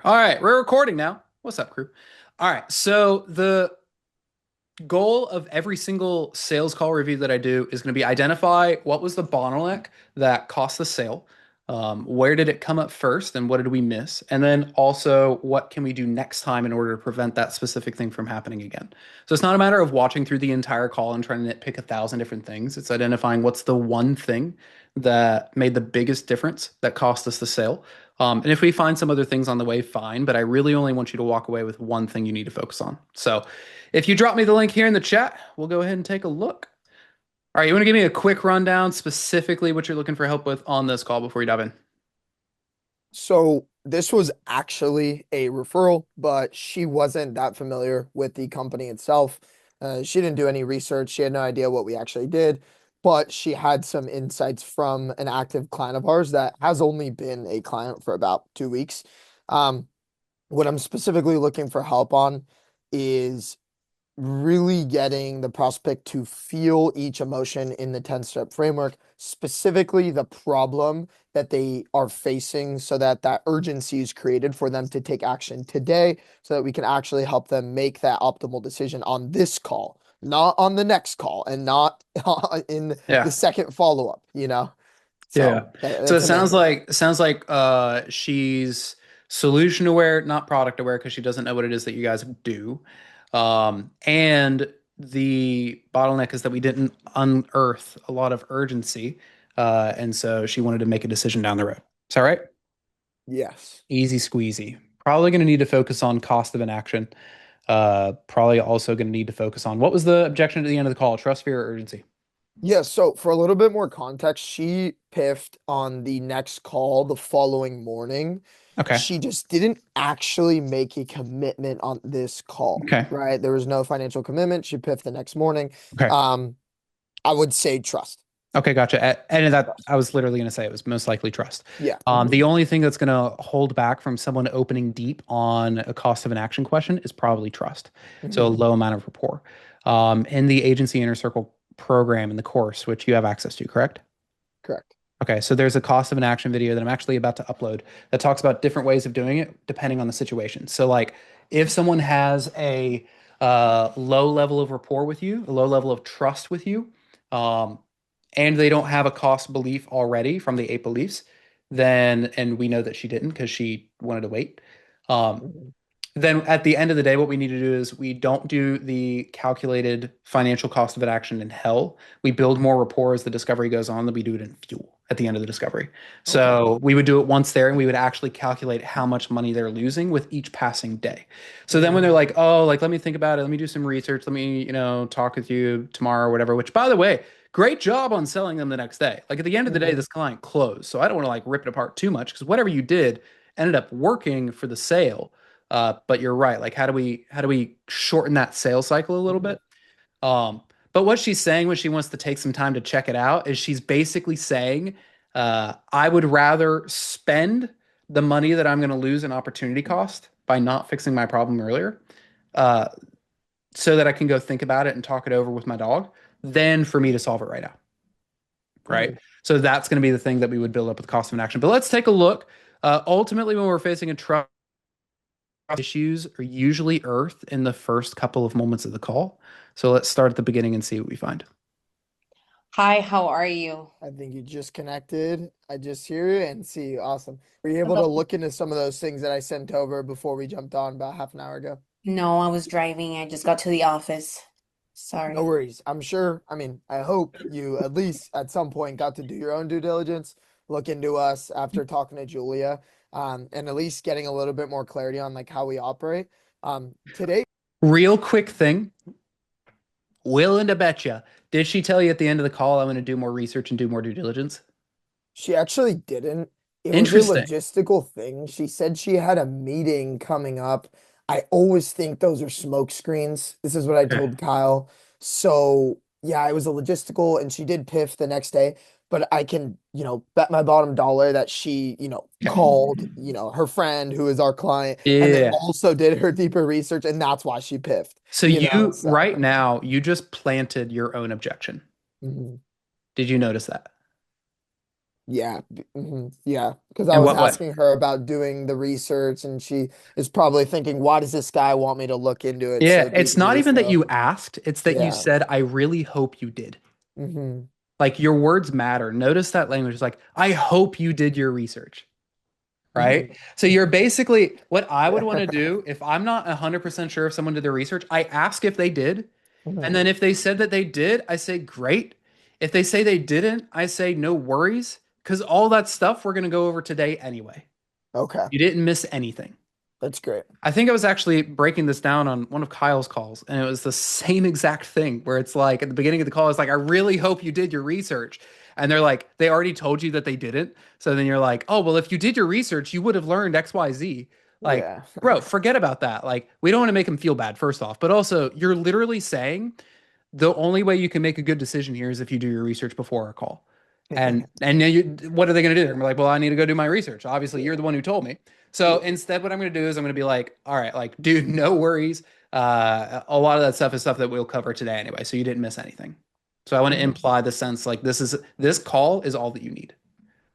All right, we're recording now. What's up, crew? All right, so the goal of every single sales call review that I do is going to be identify what was the bottleneck that cost the sale, where did it come up first, and what did we miss, and then also what can we do next time in order to prevent that specific thing from happening again. So it's not a matter of watching through the entire call and trying to nitpick 1,000 different things. It's identifying what's the one thing that made the biggest difference that cost us the sale. And if we find some other things on the way, fine. But I really only want you to walk away with one thing you need to focus on. So if you drop me the link here in the chat, we'll go ahead and take a look. All right, you want to give me a quick rundown, specifically what you're looking for help with on this call before you dive in? So this was actually a referral, but she wasn't that familiar with the company itself. She didn't do any research. She had no idea what we actually did, but she had some insights from an active client of ours that has only been a client for about 2 weeks. Um, what I'm specifically looking for help on is really getting the prospect to feel each emotion in the 10-step framework, specifically the problem that they are facing, so that that urgency is created for them to take action today, so that we can actually help them make that optimal decision on this call, not on the next call, and not in the Yeah. second follow-up. Yeah. So So it that's the main sounds thing. like she's solution aware, not product aware, because she doesn't know what it is that you guys do. And the bottleneck is that we didn't unearth a lot of urgency. And so she wanted to make a decision down the road. Is that right? Yes. Easy squeezy. Probably going to need to focus on cost of inaction. Probably also going to need to focus on what was the objection at the end of the call? Trust, fear, or urgency? Yeah, so for a little bit more context, she piffed on the next call the following morning. Okay. She just didn't actually make a commitment on this call, Okay. right? There was no financial commitment. She piffed the next morning. Okay. Um, I would say trust. Okay, gotcha. And that Trust. I was literally going to say it was most likely trust. Yeah. The only thing that's going to hold back from someone opening deep on a cost of an action question is probably trust. So a Mhm. low amount of rapport. In the agency inner circle program in the course, which you have access to, correct? Correct. Okay, so there's a cost of an action video that I'm actually about to upload that talks about different ways of doing it depending on the situation. So, like, if someone has a low level of rapport with you, a low level of trust with you, um, and they don't have a cost belief already from the eight beliefs, then, and we know that she didn't because she wanted to wait. Um, Mhm. then at the end of the day, what we need to do is we don't do the calculated financial cost of an action in hell. We build more rapport as the discovery goes on than we do it in fuel at the end of the discovery. Okay. So we would do it once there and we would actually calculate how much money they're losing with each passing day. So then when they're Mhm. like, oh, like, let me think about it. Let me do some research. Let me, talk with you tomorrow or whatever, which by the way, great job on selling them the next day. Like at the end of the day, Mhm. this client closed. So I don't want to like rip it apart too much because whatever you did ended up working for the sale. But you're right. Like, how do we shorten that sales cycle a little Mhm. bit? But what she's saying when she wants to take some time to check it out is she's basically saying, I would rather spend the money that I'm going to lose in opportunity cost by not fixing my problem earlier, uh, so that I can go think about it and talk it over with my dog, than for me to solve it right now. Right. Mhm. So that's going to be the thing that we would build up with cost of an action. But let's take a look. Ultimately, when we're facing a trust issues are usually earthed in the first couple of moments of the call. So let's start at the beginning and see what we find. Hi, how are you? I think you just connected. I just hear you and see you. Awesome. Were you able to Hello. look into some of those things that I sent over before we jumped on about half an hour ago? No, I was driving. I just got to the office. No Sorry. worries. I'm sure, I mean, I hope you at least at some point got to do your own due diligence, look into us after talking to Julia, and at least getting a little bit more clarity on like how we operate. Today, Real quick thing, willing to bet you. Did she tell you at the end of the call, I'm going to do more research and do more due diligence? she actually didn't. It was a Interesting. logistical thing. She said she had a meeting coming up. I always think those are smoke screens. This is what I Okay. told Kyle. So, yeah, it was a logistical, and she did piff the next day. But I can, bet my bottom dollar that she, Okay. called, her friend who is our client, and then Yeah. also did her deeper research, and that's why she piffed, So So, right now, you just planted your own objection. mhm. Did you notice that? Yeah, yeah. Because I In was what way? asking her about doing the research, and she is probably thinking, "Why does this guy want me to look into it Yeah, so it's deeply not this even that low?" you asked, it's that you Yeah. said, I really hope you did. Hmm. Like your words matter. Notice that language is like, I hope you did your research, right? Hmm. So you're basically what I would want Yeah. to do if I'm not 100% sure if someone did their research, I ask if they did. And Hmm. then if they said that they did, I say, great. If they say they didn't, I say, no worries. Because all that stuff we're going to go over today anyway. Okay, You didn't miss anything. that's great. I think I was actually breaking this down on one of Kyle's calls, and it was the same exact thing where it's like at the beginning of the call, it's like, I really hope you did your research. And they're like, they already told you that they didn't. So then you're like, oh, well, if you did your research, you would have learned XYZ. Like, Yeah. bro, forget about that. Like, we don't want to make them feel bad, first off. But also, you're literally saying the only way you can make a good decision here is if you do your research before a call. And then what are they going to do? They're gonna be like, well, I need to go do my research. Obviously, you're the one who told me. So Yeah. instead, what I'm going to do is I'm going to be like, all right, like, dude, no worries. A lot of that stuff is stuff that we'll cover today anyway, so you didn't miss anything. So I want to Mhm. imply the sense like this call is all that you need.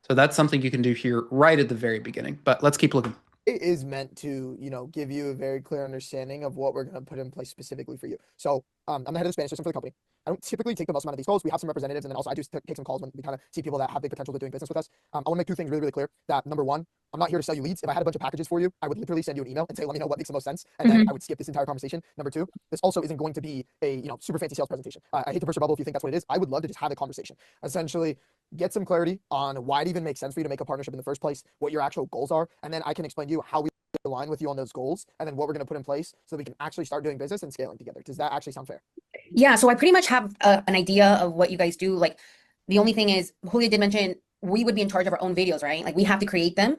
So that's something you can do here right at the very beginning. But let's keep looking. It is meant to, give you a very clear understanding of what we're going to put in place specifically for you. So, I'm the head of the Spanish system for the company. I don't typically take the most amount of these calls. We have some representatives, and then also I do take some calls when we kind of see people that have the potential to doing business with us. I want to make two things really, really clear. That number one, I'm not here to sell you leads. If I had a bunch of packages for you, I would literally send you an email and say, let me know what makes the most sense, and then I would skip this entire conversation. Number two, this also isn't going to be a super fancy sales presentation. I hate to burst your bubble if you think that's what it is. I would love to just have a conversation. Essentially, get some clarity on why it even makes sense for you to make a partnership in the first place, what your actual goals are, and then I can explain to you how we align with you on those goals, and then what we're going to put in place so that we can actually start doing business and scaling together. Does that actually sound fair? Yeah, so I pretty much have an idea of what you guys do. Like, the only thing is, Julia did mention we would be in charge of our own videos, right? Like, we have to create them.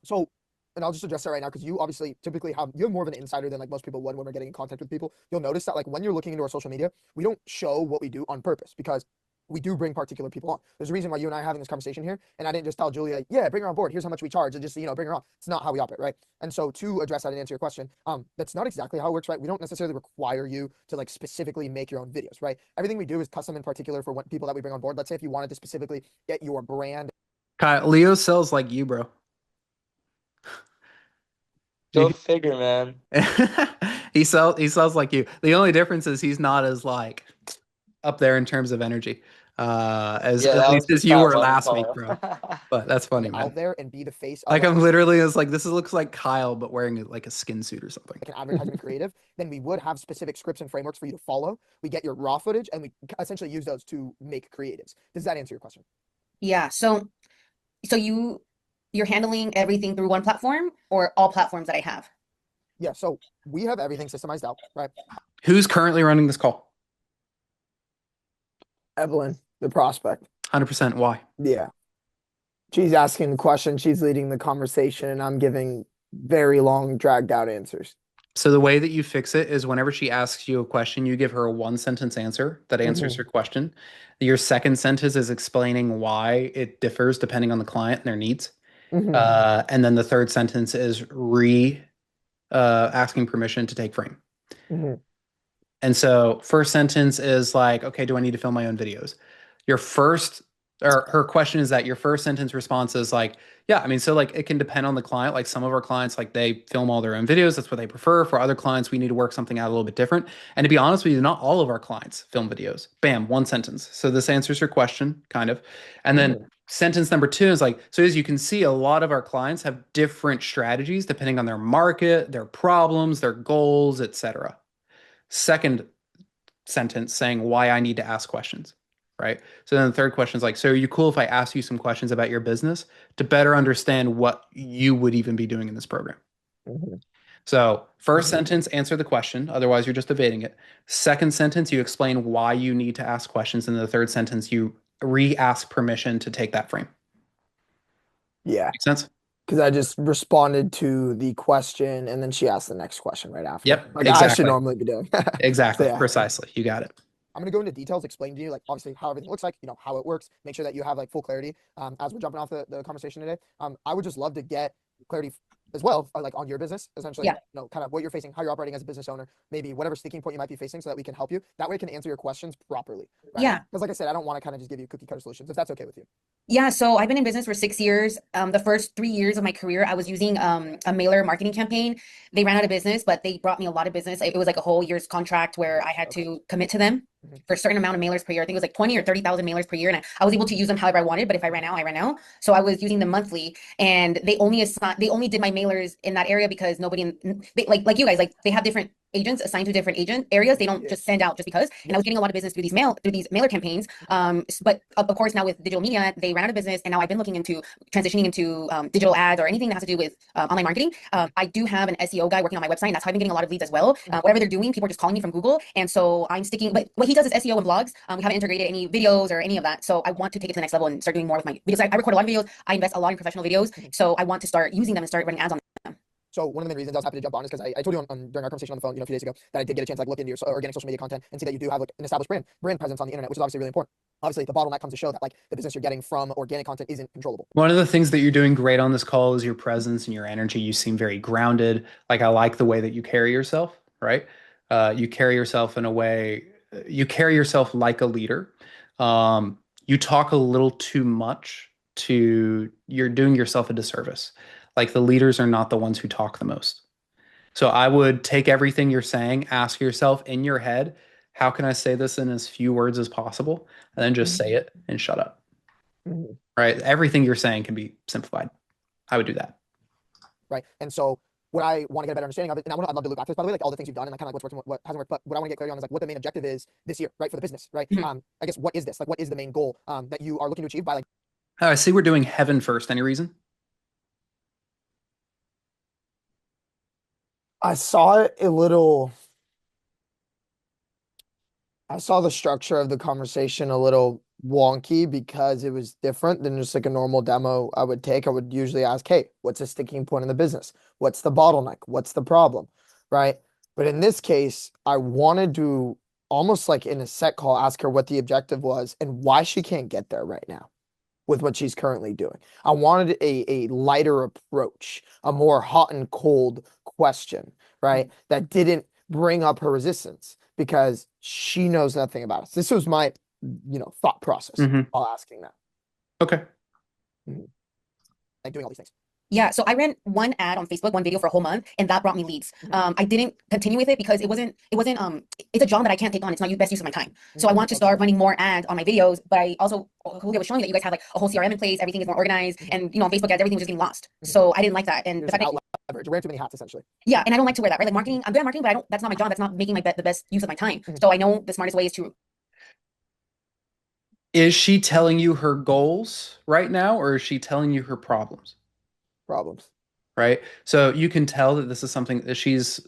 So, and I'll just address that right now because you obviously typically you have more of an insider than like most people would when we're getting in contact with people. You'll notice that like when you're looking into our social media, we don't show what we do on purpose because we do bring particular people on. There's a reason why you and I are having this conversation here, and I didn't just tell Julia, yeah, bring her on board. Here's how much we charge, and just bring her on. It's not how we operate, right? And so to address that and answer your question, that's not exactly how it works, right? We don't necessarily require you to like specifically make your own videos, right? Everything we do is custom in particular for what people that we bring on board. Let's say if you wanted to specifically get your brand. Kyle, Leo sells like you, bro. Go figure, man. He sells like you. The only difference is he's not as like up there in terms of energy. As Yeah, at that least was as just you that were one last week, call. bro. But that's funny, Out man. there and be the face of Like like I'm literally is like this looks like Kyle, but wearing like a skin suit or something. an advertisement creative, then we would have specific scripts and frameworks for you to follow. We get your raw footage and we essentially use those to make creatives. Does that answer your question? Yeah, so you're handling everything through one platform or all platforms that I have? Yeah, so we have everything systemized out, right? Who's currently running this call? Evelyn, the prospect. 100%. Why? Yeah. She's asking the question, she's leading the conversation, and I'm giving very long, dragged out answers. So the way that you fix it is whenever she asks you a question, you give her a one sentence answer that answers her question. Your second sentence is explaining why it differs depending on the client and their needs. Hmm. And then the third sentence is asking permission to take frame. Hmm. And so first sentence is like, okay, do I need to film my own videos? Your first or her question is that your first sentence response is like, yeah, I mean, so like it can depend on the client. Like some of our clients, like they film all their own videos. That's what they prefer. For other clients, we need to work something out a little bit different. And to be honest with you, not all of our clients film videos. Bam, one sentence. So this answers your question, kind of. And then sentence number two is like, so as you can see, a lot of our clients have different strategies depending on their market, their problems, their goals, etc. Second sentence saying why I need to ask questions, right? So then the third question is like, so are you cool if I ask you some questions about your business to better understand what you would even be doing in this program? Hmm. So first sentence, answer the question. Otherwise, you're just evading it. Second sentence, you explain why you need to ask questions. And the third sentence, you re-ask permission to take that frame. Yeah, Make sense? because I just responded to the question and then she asked the next question right after. Yep, Like I should exactly. normally be doing. So Exactly. yeah. Precisely. You got it. I'm gonna go into details, explain to you like obviously how everything looks like, how it works, make sure that you have like full clarity as we're jumping off the conversation today. I would just love to get clarity as well, like on your business, essentially, Yeah. you know, kind of what you're facing, how you're operating as a business owner, maybe whatever sticking point you might be facing so that we can help you. That way we can answer your questions properly, right? Yeah. Because like I said, I don't want to kind of just give you cookie cutter solutions if that's okay with you. Yeah, so I've been in business for 6 years. The first 3 years of my career, I was using a mailer marketing campaign. They ran out of business, but they brought me a lot of business. It was like a whole year's contract where I had to commit to them Mhm. for a certain amount of mailers per year. I think it was like 20 or 30,000 mailers per year, and I was able to use them however I wanted. But if I ran out, I ran out. So I was using them monthly, and they only did my mailers in that area because like you guys, like they have different agents assigned to different agent areas. They don't Yeah. just send out just because. And I was getting a lot of business through these mailer campaigns. But of course now with digital media, they ran out of business, and now I've been looking into transitioning into digital ads or anything that has to do with online marketing. I do have an SEO guy working on my website, and that's how I've been getting a lot of leads as well. Whatever they're doing, people are just calling me from Google, and so I'm sticking. But what he does is SEO and blogs. We haven't integrated any videos or any of that, so I want to take it to the next level and start doing more with my videos. I record a lot of videos. I invest a lot in professional videos, so I want to start using them and start running ads on them. So one of the main reasons I was happy to jump on is because I told you during our conversation on the phone, you know, a few days ago, that I did get a chance to like look into your organic social media content and see that you do have like an established brand presence on the internet, which is obviously really important. Obviously, the bottleneck comes to show that like the business you're getting from organic content isn't controllable. One of the things that you're doing great on this call is your presence and your energy. You seem very grounded. Like I like the way that you carry yourself, right? You carry yourself in a way, you carry yourself like a leader. You talk a little too much you're doing yourself a disservice. Like the leaders are not the ones who talk the most. So I would take everything you're saying, ask yourself in your head, how can I say this in as few words as possible? And then just say it and shut up. Mhm. Right? Everything you're saying can be simplified. I would do that. Right. And so what I want to get a better understanding of it, and I'd love to look back to this, by the way, like all the things you've done and like kind of like what's working, what hasn't worked. But what I want to get clarity on is like what the main objective is this year, right? For the business, right? Mhm. I guess what is this? Like what is the main goal that you are looking to achieve by like I see we're doing heaven first. Any reason? I saw it a little I saw the structure of the conversation a little wonky because it was different than just like a normal demo I would take. I would usually ask, hey, what's a sticking point in the business? What's the bottleneck? What's the problem? Right. But in this case, I wanted to almost like in a set call ask her what the objective was and why she can't get there right now with what she's currently doing. I wanted a lighter approach, a more hot and cold question, right? That didn't bring up her resistance because she knows nothing about us. This was my, you know, thought process Mhm. while asking that, Okay. like doing all these things. Yeah, so I ran one ad on Facebook, one video for a whole month, and that brought me leads. I didn't continue with it because it's a job that I can't take on. It's not the best use of my time. So I want to start running more ads on my videos, but I also, Julia was showing that you guys have like a whole CRM in place, everything is more organized, and you know, on Facebook ads, everything was just getting lost. So I didn't like that. And the There's fact an that, outlet leverage. You're wearing too many hats essentially. yeah, and I don't like to wear that, right? Like marketing, I'm good at marketing, but that's not my job. That's not making the best use of my time. Mhm. So I know the smartest way is to, Is she telling you her goals right now, or is she telling you her problems? Problems. Right? So you can tell that this is something that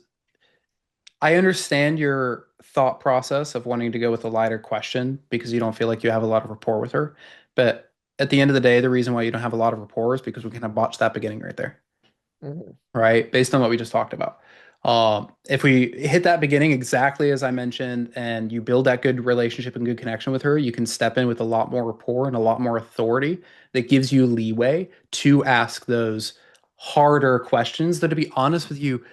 I understand your thought process of wanting to go with a lighter question because you don't feel like you have a lot of rapport with her. But at the end of the day, the reason why you don't have a lot of rapport is because we kind of botched that beginning right there. Mhm. Right? Based on what we just talked about. If we hit that beginning exactly as I mentioned, and you build that good relationship and good connection with her, you can step in with a lot more rapport and a lot more authority that gives you leeway to ask those harder questions. That, to be honest with you,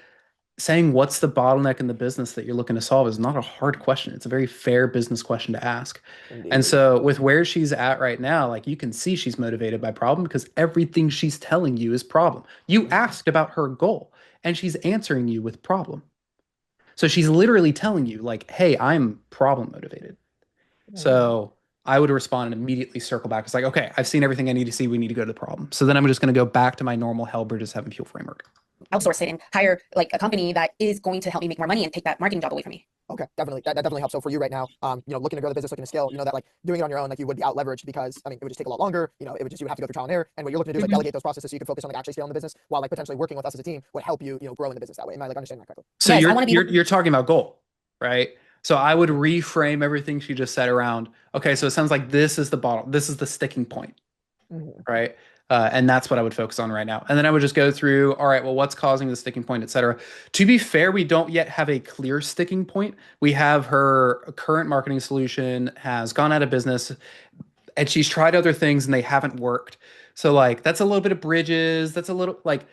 saying what's the bottleneck in the business that you're looking to solve is not a hard question. It's a very fair business question to ask. And Indeed. so with where she's at right now, like you can see she's motivated by problem because everything she's telling you is problem. You asked about her goal and she's answering you with problem. So she's literally telling you like, hey, I'm problem motivated. So I would respond and immediately circle back. It's like, okay, I've seen everything I need to see. We need to go to the problem. So then I'm just going to go back to my normal Hell Bridges Heaven Fuel framework. outsource it and hire like a company that is going to help me make more money and take that marketing job away from me. Okay, definitely. That definitely helps. So for you right now, you know, looking to grow the business, looking to scale, you know, that like doing it on your own, like you would be out leveraged because I mean, it would just take a lot longer. You know, you would have to go through trial and error. And what you're looking to do is like delegate those processes so you can focus on like actually scaling the business while like potentially working with us as a team would help you, you know, grow in the business that way. Am I like understanding that correctly? So Yes, I wanna be- you're talking about goal, right? So I would reframe everything she just said around, okay, so it sounds like this is the bottle, this is the sticking point, right? And that's what I would focus on right now. And then I would just go through, all right, well, what's causing the sticking point, et cetera. To be fair, we don't yet have a clear sticking point. We have her current marketing solution has gone out of business and she's tried other things and they haven't worked. So like, that's a little bit of bridges. That's a little like,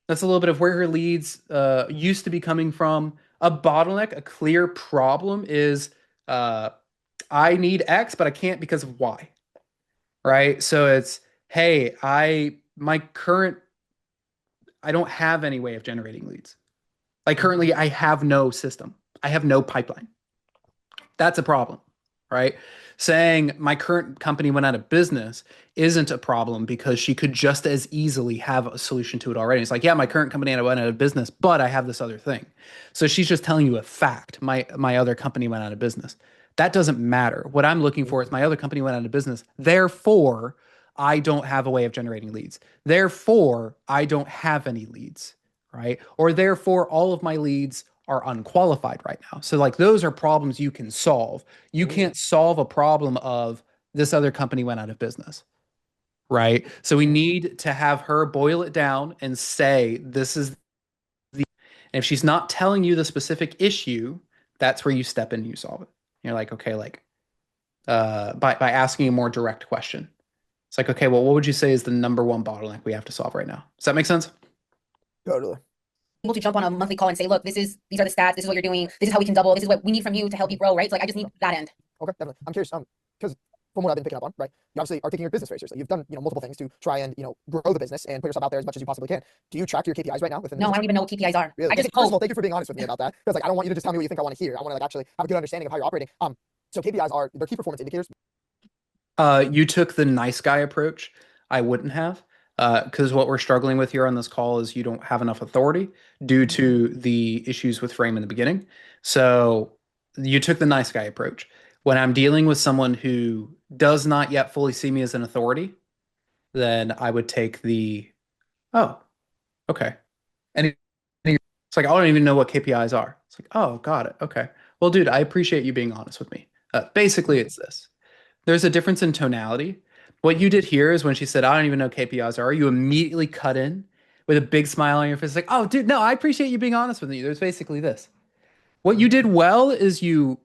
That's a little bit of where her leads used to be coming from. A bottleneck, a clear problem is I need X, but I can't because of Y. Right? So it's, hey, I don't have any way of generating leads. Like currently, I have no system. I have no pipeline. That's a problem, right? Saying my current company went out of business isn't a problem because she could just as easily have a solution to it already. It's like, yeah, my current company went out of business, but I have this other thing. So she's just telling you a fact. My other company went out of business. That doesn't matter. What I'm looking for is my other company went out of business. Therefore, I don't have a way of generating leads. Therefore, I don't have any leads, right? Or therefore, all of my leads are unqualified right now. So like those are problems you can solve. You can't solve a problem of this other company went out of business, right? So we need to have her boil it down and say this is the, and if she's not telling you the specific issue, that's where you step in and you solve it. You're like, okay, like by asking a more direct question. It's like, okay, well, what would you say is the number one bottleneck we have to solve right now? Does that make sense? Totally. Able to jump on a monthly call and say, look, these are the stats, this is what you're doing, this is how we can double, this is what we need from you to help you grow, right? So like I just need that end. Okay, definitely. I'm curious, because from what I've been picking up on, right, you obviously are taking your business very seriously. You've done, multiple things to try and, grow the business and put yourself out there as much as you possibly can. Do you track your KPIs right now within the No, I business? don't even know what KPIs are. Really? I just First of all, hope. thank you for being honest with me about that. Because like I don't want you to just tell me what you think I want to hear. I want to like actually have a good understanding of how you're operating. So KPIs they're key performance indicators. You took the nice guy approach. I wouldn't have. Because what we're struggling with here on this call is you don't have enough authority due to the issues with frame in the beginning. So you took the nice guy approach. When I'm dealing with someone who does not yet fully see me as an authority, then I would take the, oh, okay. And it's like, I don't even know what KPIs are. It's like, oh, got it. Okay. Well, dude, I appreciate you being honest with me. Basically, it's this. There's a difference in tonality. What you did here is when she said, I don't even know KPIs are, you immediately cut in with a big smile on your face, like, oh, dude, no, I appreciate you being honest with me. There's basically this. What you did well is you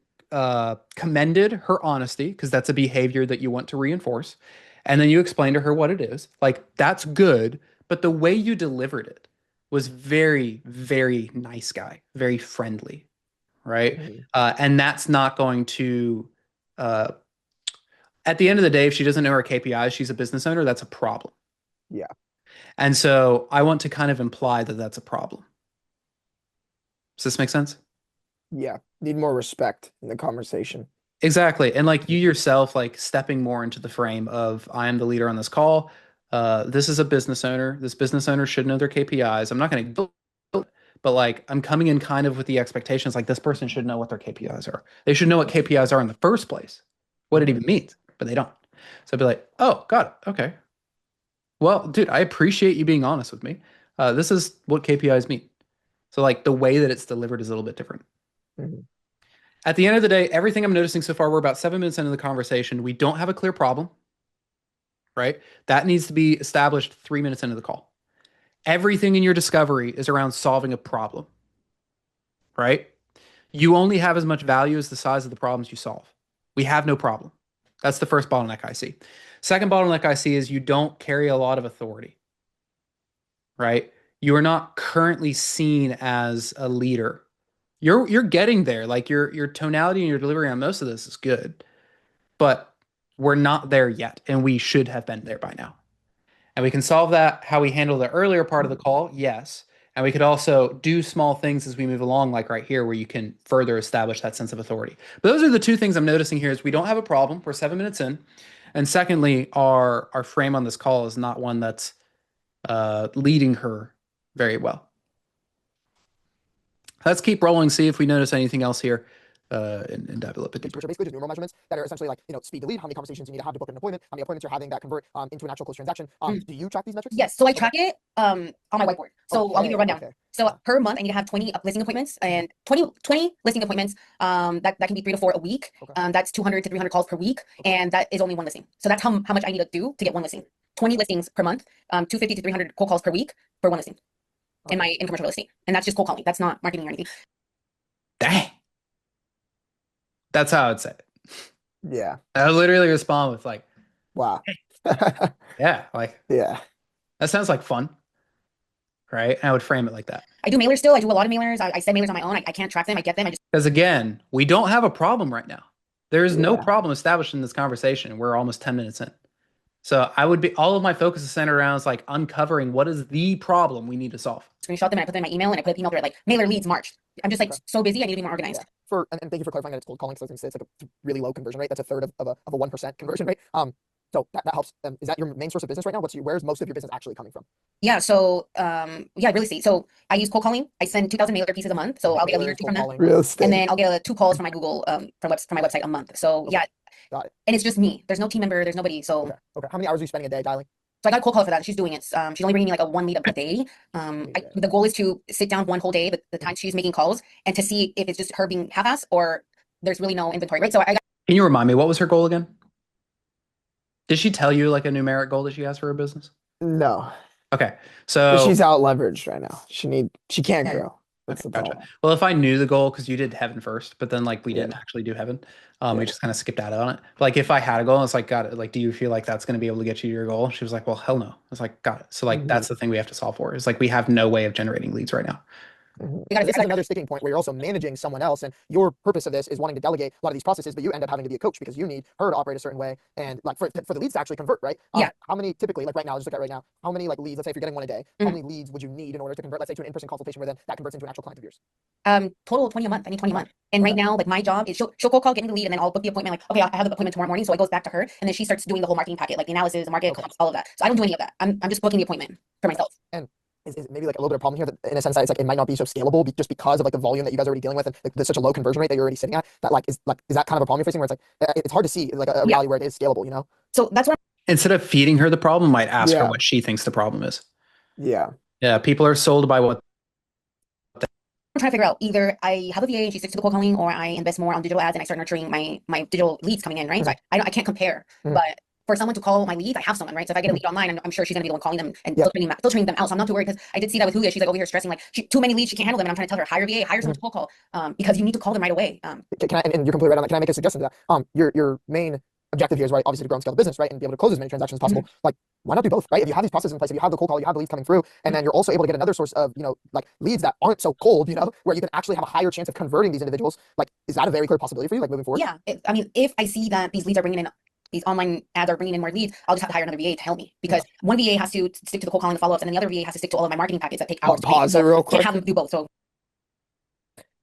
commended her honesty, because that's a behavior that you want to reinforce. And then you explained to her what it is. Like, that's good. But the way you delivered it was very, very nice guy, very friendly, right? And that's not going to uh, at the end of the day, if she doesn't know her KPIs, she's a business owner, that's a problem. Yeah. And so I want to kind of imply that that's a problem. Does this make sense? Yeah. Need more respect in the conversation. Exactly. And like you yourself, like stepping more into the frame of I am the leader on this call. This is a business owner. This business owner should know their KPIs. I'm not going to, but like I'm coming in kind of with the expectations like this person should know what their KPIs are. They should know what KPIs are in the first place, what it even means, but they don't. So I'd be like, oh, got it. Okay. Well, dude, I appreciate you being honest with me. This is what KPIs mean. So like the way that it's delivered is a little bit different. At the end of the day, everything I'm noticing so far, we're about 7 minutes into the conversation. We don't have a clear problem, right? That needs to be established 3 minutes into the call. Everything in your discovery is around solving a problem, right? You only have as much value as the size of the problems you solve. We have no problem. That's the first bottleneck I see. Second bottleneck I see is you don't carry a lot of authority, right? You are not currently seen as a leader. You're getting there. Like your tonality and your delivery on most of this is good, but we're not there yet, and we should have been there by now. And we can solve that how we handle the earlier part of the call, yes. And we could also do small things as we move along, like right here, where you can further establish that sense of authority. But those are the two things I'm noticing here is we don't have a problem. We're 7 minutes in. And secondly, our frame on this call is not one that's leading her very well. Let's keep rolling, see if we notice anything else here and dive a little bit Which deeper. are basically just numeral measurements that are essentially like, speed to lead, how many conversations you need to have to book an appointment, how many appointments you're having that convert into an actual close transaction. Do you track these metrics? Yes, so I track it on my whiteboard. So I'll give you a rundown. Okay. So per month, I need to have 20 listing appointments and 20 listing appointments. That can be 3 to 4 a week. Okay. That's 200 to 300 calls per week, and that is only one listing. So that's how much I need to do to get one listing. 20 listings per month, 250 to 300 cold calls per week for one listing in commercial real estate, and that's just cold calling. That's not marketing or anything. Dang. That's how I'd say it. Yeah. I would literally respond with like, Wow. yeah, like Yeah. that sounds like fun. right? And I would frame it like that. I do mailers still. I do a lot of mailers. I send mailers on my own. I can't track them. I get them. I just Because again, we don't have a problem right now. There is no Yeah. problem established in this conversation. We're almost 10 minutes in. So I would be all of my focus is centered around is like uncovering what is the problem we need to solve. screenshot them and I put them in my email and I put an email thread like mailer leads March. I'm just like Okay. so busy. I need to be more organized. Yeah. And thank you for clarifying that it's cold calling. So I was gonna say it's like a really low conversion rate. That's a third of a 1% conversion rate. So that helps. Is that your main source of business right now? Where's most of your business actually coming from? Yeah. So yeah, real estate. So I use cold calling. I send 2,000 mailer pieces a month. So I'll get a lead or two from that. Real estate. And then I'll get 2 calls from my Google from my website a month. So yeah. Got it. And it's just me. There's no team member. There's nobody. So Okay. How many hours are you spending a day dialing? so I got a cold call for that. She's doing it. She's only bringing me like a 1 lead a day. The goal is to sit down one whole day, the time she's making calls, and to see if it's just her being half-assed or there's really no inventory, right? So I got Can you remind me what was her goal again? Did she tell you like a numeric goal that she has for her business? No. Okay. But So she's out leveraged right now. She can't Okay. grow. That's okay, the gotcha. problem. Well, if I knew the goal, because you did heaven first, but then like we didn't Yeah. actually do heaven. Yeah. We just kind of skipped out on it. Like if I had a goal, it's like, got it. Like, do you feel like that's going to be able to get you to your goal? She was like, well, hell no. I was like, got it. So like, Mhm. that's the thing we have to solve for. Is like, we have no way of generating leads right now. Mhm. We gotta This fix is another sticking point where you're also managing someone else, and your purpose of this is wanting to delegate a lot of these processes, but you end up having to be a coach because you need her to operate a certain way, and like for the leads to actually convert, right? Yeah. How many typically, like right now, just look at right now, how many like leads? Let's say if you're getting one a day, how Mhm. many leads would you need in order to convert? Let's say to an in-person consultation, where then that converts into an actual client of yours. total 20 a month. I need 20 a Okay. month. And right Okay. now, like my job is she'll cold call, get me the lead, and then I'll book the appointment. Like, okay, I have the appointment tomorrow morning. So it goes back to her, and then she starts doing the whole marketing packet, like the analysis, the market, Okay. all of that. So I don't do any of that. I'm just booking the appointment for myself. Is it maybe like a little bit of problem here that in a sense that it's like it might not be so scalable just because of like the volume that you guys are already dealing with and like, there's such a low conversion rate that you're already sitting at that is that kind of a problem you're facing where it's like it's hard to see like a Yeah. reality where it is scalable, you know? So that's what Instead of feeding her the problem, I'd ask her Yeah. what she thinks the problem is. Yeah. Yeah. People are sold by what I'm trying to figure out. Either I have a VA and she sticks to the cold calling, or I invest more on digital ads and I start nurturing my digital leads coming in, right? So I can't compare, Mhm. but for someone to call my leads, I have someone, right? So if I get a lead online, I'm sure she's gonna be the one calling them and Yeah. filtering them out. So I'm not too worried because I did see that with Hulia. She's like over here stressing like too many leads, she can't handle them. And I'm trying to tell her hire a VA, hire someone to cold call, because you need to call them right away. Can I, and you're completely right on that. Can I make a suggestion to that? Your main objective here is right, obviously to grow and scale the business, right, and be able to close as many transactions as possible. Like, why not do both, right? If you have these processes in place, if you have the cold call, you have the leads coming through, and then you're also able to get another source of, like leads that aren't so cold, where you can actually have a higher chance of converting these individuals. Like, is that a very clear possibility for you, like moving forward? Yeah, I mean, if I see that these leads are bringing in. These online ads are bringing in more leads. I'll just have to hire another VA to help me because one VA has to stick to the cold calling and follow-ups, and then the other VA has to stick to all of my marketing packets that take hours. to make. Pause it So real can't quick. have them do both. So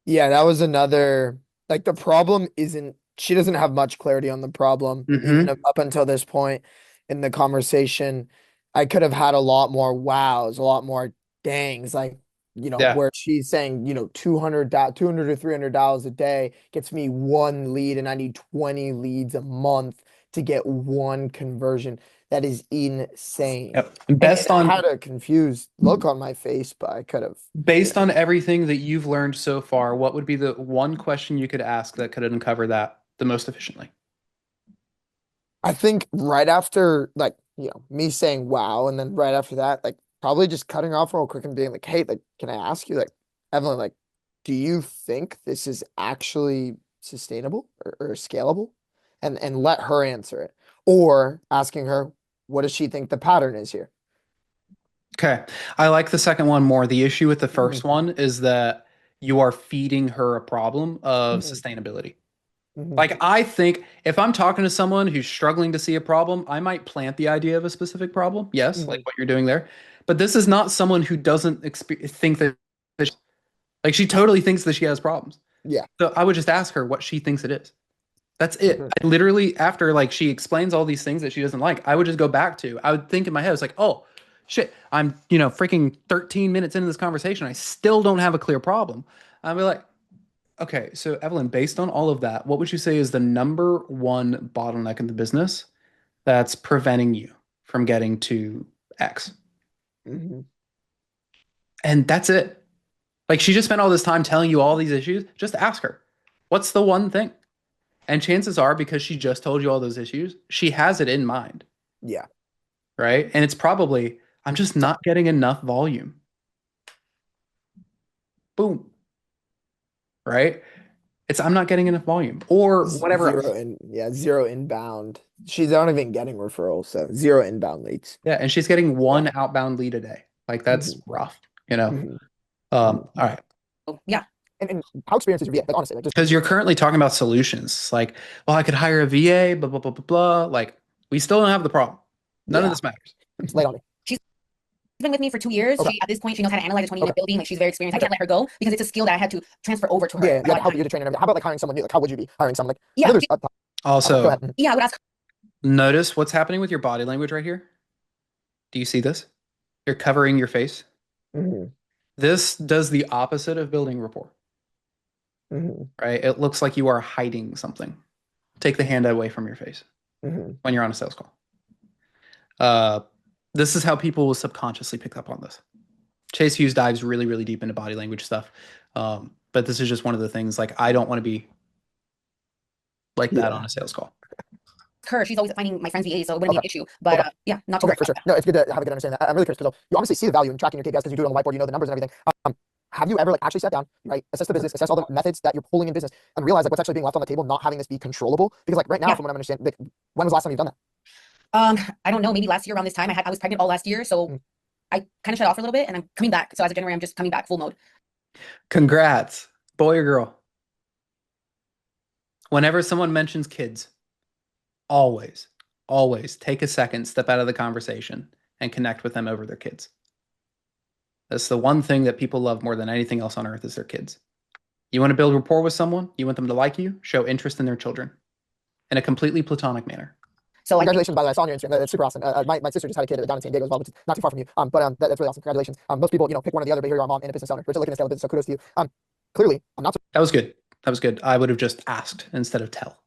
Yeah, that was another, like the problem isn't, she doesn't have much clarity on the problem, even up until this point in the conversation. I could have had a lot more wows, a lot more dangs, like, Yeah. where she's saying, $200 to $300 a day gets me one lead and I need 20 leads a month to get one conversion. That is insane. Yep. And Based I on had a confused look on my face, but I could have. based on everything that you've learned so far, what would be the one question you could ask that could uncover that the most efficiently? I think right after like, me saying wow, and then right after that, like probably just cutting off real quick and being like, hey, like, can I ask you, like, Evelyn, like, do you think this is actually sustainable or scalable? And let her answer it. Or asking her, what does she think the pattern is here? Okay. I like the second one more. The issue with the first one is that you are feeding her a problem of Mhm. sustainability. Mhm. Like, I think if I'm talking to someone who's struggling to see a problem, I might plant the idea of a specific problem. Yes, like what you're doing there. But this is not someone who doesn't think that like she totally thinks that she has problems. Yeah. So I would just ask her what she thinks it is. That's it. Mhm. I literally, after like she explains all these things that she doesn't like, I would just go back to, I would think in my head, it's like, oh shit, I'm, freaking 13 minutes into this conversation. I still don't have a clear problem. I'd be like, okay, so Evelyn, based on all of that, what would you say is the number one bottleneck in the business that's preventing you from getting to X? Mhm. And that's it. Like she just spent all this time telling you all these issues. Just ask her, what's the one thing? And chances are, because she just told you all those issues, she has it in mind. Yeah. Right. And it's probably, I'm just not getting enough volume. Boom. Right. I'm not getting enough volume or whatever else. Zero inbound. She's not even getting referrals, so zero inbound leads. Yeah. And she's getting one outbound lead a day. Like that's rough. you know? Mhm. All right. So, yeah. And how experienced is your VA? Like honestly, like just Because you're currently talking about solutions. It's like, well, I could hire a VA, blah, blah, blah, blah, blah. Like, we still don't have the problem. None of yeah, this matters. lay it on me. She's been with me for 2 years. Okay. She, at this point, she knows how to analyze a 20 unit Okay. building. Like, she's very experienced. I can't let her go because it's a skill that I had to transfer over to her. Yeah, a yeah, lot to of help you times. to train and everything. How about like hiring someone new? Like how would you be hiring someone? Like I Yeah, know there's go Also, ahead. Mhm. yeah, I would ask. notice what's happening with your body language right here. Do you see this? You're covering your face. Mhm. This does the opposite of building rapport, Mhm. right? It looks like you are hiding something. Take the hand away from your face Mhm. when you're on a sales call. This is how people will subconsciously pick up on this. Chase Hughes dives really, really deep into body language stuff. But this is just one of the things, like, I don't want to be like that Yeah. on a sales call. Her, she's always finding my friend's VA, so it wouldn't be Okay. an issue. But Okay. yeah, not too Okay, worried for sure. about No, it's good to have a good understanding. I'm really curious because you obviously see the value in tracking your KPIs because you do it on the whiteboard, you know the numbers and everything. Have you ever like actually sat down, right, assess the business, assess all the methods that you're pulling in business, and realize like what's actually being left on the table, not having this be controllable? Because like right now, Yeah. from what I'm understanding, like, when was the last time you've done that? I don't know, maybe last year around this time, I was pregnant all last year, so Mm. I kind of shut off for a little bit, and I'm coming back. So as of January, I'm just coming back full mode. Congrats, boy or girl. Whenever someone mentions kids, always, always take a second, step out of the conversation, and connect with them over their kids. That's the one thing that people love more than anything else on earth is their kids. You want to build rapport with someone, you want them to like you, show interest in their children in a completely platonic manner. So I think Congratulations, by the way. I saw on your Instagram. That's super awesome. My sister just had a kid down in San Diego as well, which is not too far from you. That's really awesome. Congratulations. Most people, pick one or the other, but here you are, mom and a business owner, which is looking to scale a business. So kudos to you. Clearly, I'm not That was good. That was good. I would have just asked instead of tell.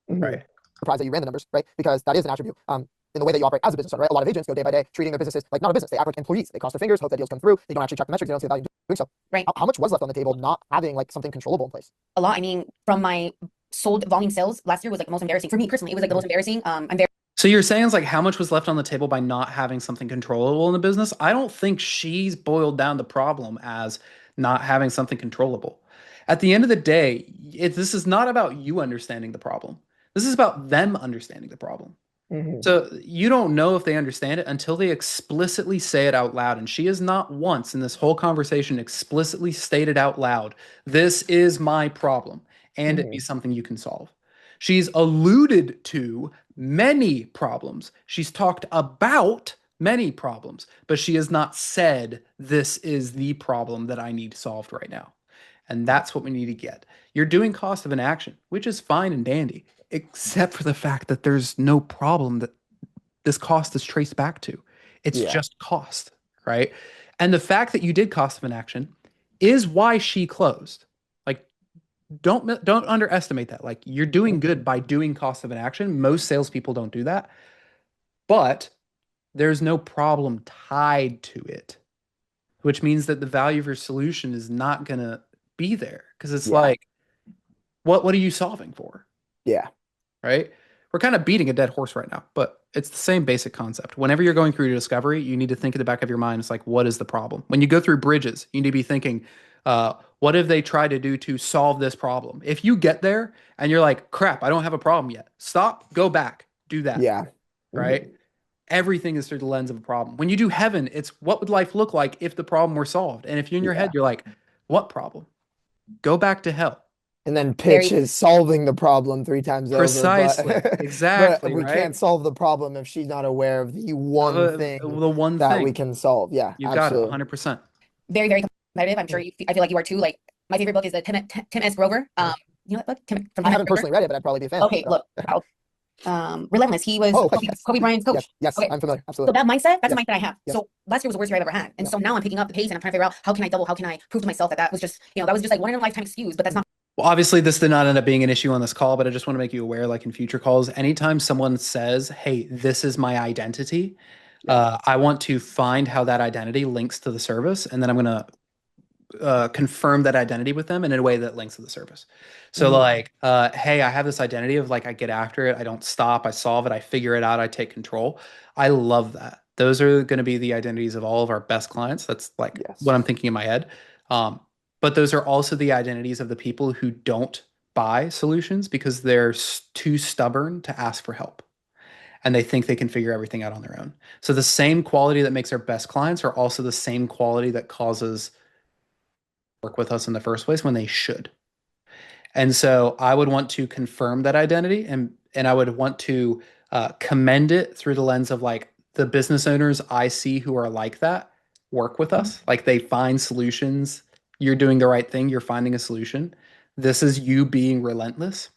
Right. surprised that you ran the numbers, right? Because that is an attribute. In the way that you operate as a business owner, right? A lot of agents go day by day treating their businesses like not a business. They act like employees. They cross their fingers, hope that deals come through. They don't actually track the metrics. They don't see the value in doing so. Right. How much was left on the table not having like something controllable in place? a lot. I mean, from my sold volume sales last year was like the most embarrassing for me personally. It was like the most embarrassing. I'm very So you're saying it's like how much was left on the table by not having something controllable in the business? I don't think she's boiled down the problem as not having something controllable. At the end of the day, this is not about you understanding the problem. This is about them understanding the problem. So you don't know if they understand it until they explicitly say it out loud. And she has not once in this whole conversation explicitly stated out loud, this is my problem, and it be something you can solve. She's alluded to many problems. She's talked about many problems, but she has not said, this is the problem that I need solved right now. And that's what we need to get. You're doing cost of inaction, which is fine and dandy, except for the fact that there's no problem that this cost is traced back to. It's Yeah. just cost, right? And the fact that you did cost of inaction is why she closed. Like, don't underestimate that. Like, you're doing good by doing cost of inaction. Most salespeople don't do that, but there's no problem tied to it, which means that the value of your solution is not gonna be there because it's Yeah. like, what are you solving for? Yeah. Right? We're kind of beating a dead horse right now, but it's the same basic concept. Whenever you're going through your discovery, you need to think at the back of your mind, it's like, what is the problem? When you go through bridges, you need to be thinking, what have they tried to do to solve this problem? If you get there and you're like, crap, I don't have a problem yet, stop, go back, do that. Yeah. Right? Everything is through the lens of a problem. When you do heaven, it's what would life look like if the problem were solved? And if you're in your head, you're like, what problem? Go back to hell. And then pitch Very- is solving the problem 3 times Precisely. over. Exactly, But we right? can't solve the problem if she's not aware of the one thing The one that thing we can solve. Yeah, you got it absolutely. 100%. very, very competitive. I'm sure I feel like you are too. Like my favorite book is the Tim S. Grover. You know that book? Tim from I Tim S. haven't Grover? personally read it, but I'd probably be a fan. Okay, So- look. Relentless. He was Oh, Kobe, Kobe Bryant's coach. Yes, Okay. I'm familiar. So Absolutely. that mindset, that's Yes. a mindset I have. Yes. So last year was the worst year I've ever had. And Yeah. so now I'm picking up the pace and I'm trying to figure out how can I double, how can I prove to myself that that was just, that was just like one in a lifetime excuse, but that's not. Well, obviously, this did not end up being an issue on this call, but I just want to make you aware, like in future calls, anytime someone says, hey, this is my identity, I want to find how that identity links to the service. And then I'm going to confirm that identity with them in a way that links to the service. So like, hey, I have this identity of like, I get after it. I don't stop. I solve it. I figure it out. I take control. I love that. Those are going to be the identities of all of our best clients. That's like Yes. what I'm thinking in my head. But those are also the identities of the people who don't buy solutions because they're too stubborn to ask for help. and they think they can figure everything out on their own. So the same quality that makes our best clients are also the same quality that causes work with us in the first place when they should. And so I would want to confirm that identity, and I would want to commend it through the lens of like the business owners I see who are like that work with us. Like they find solutions. You're doing the right thing. You're finding a solution. This is you being relentless.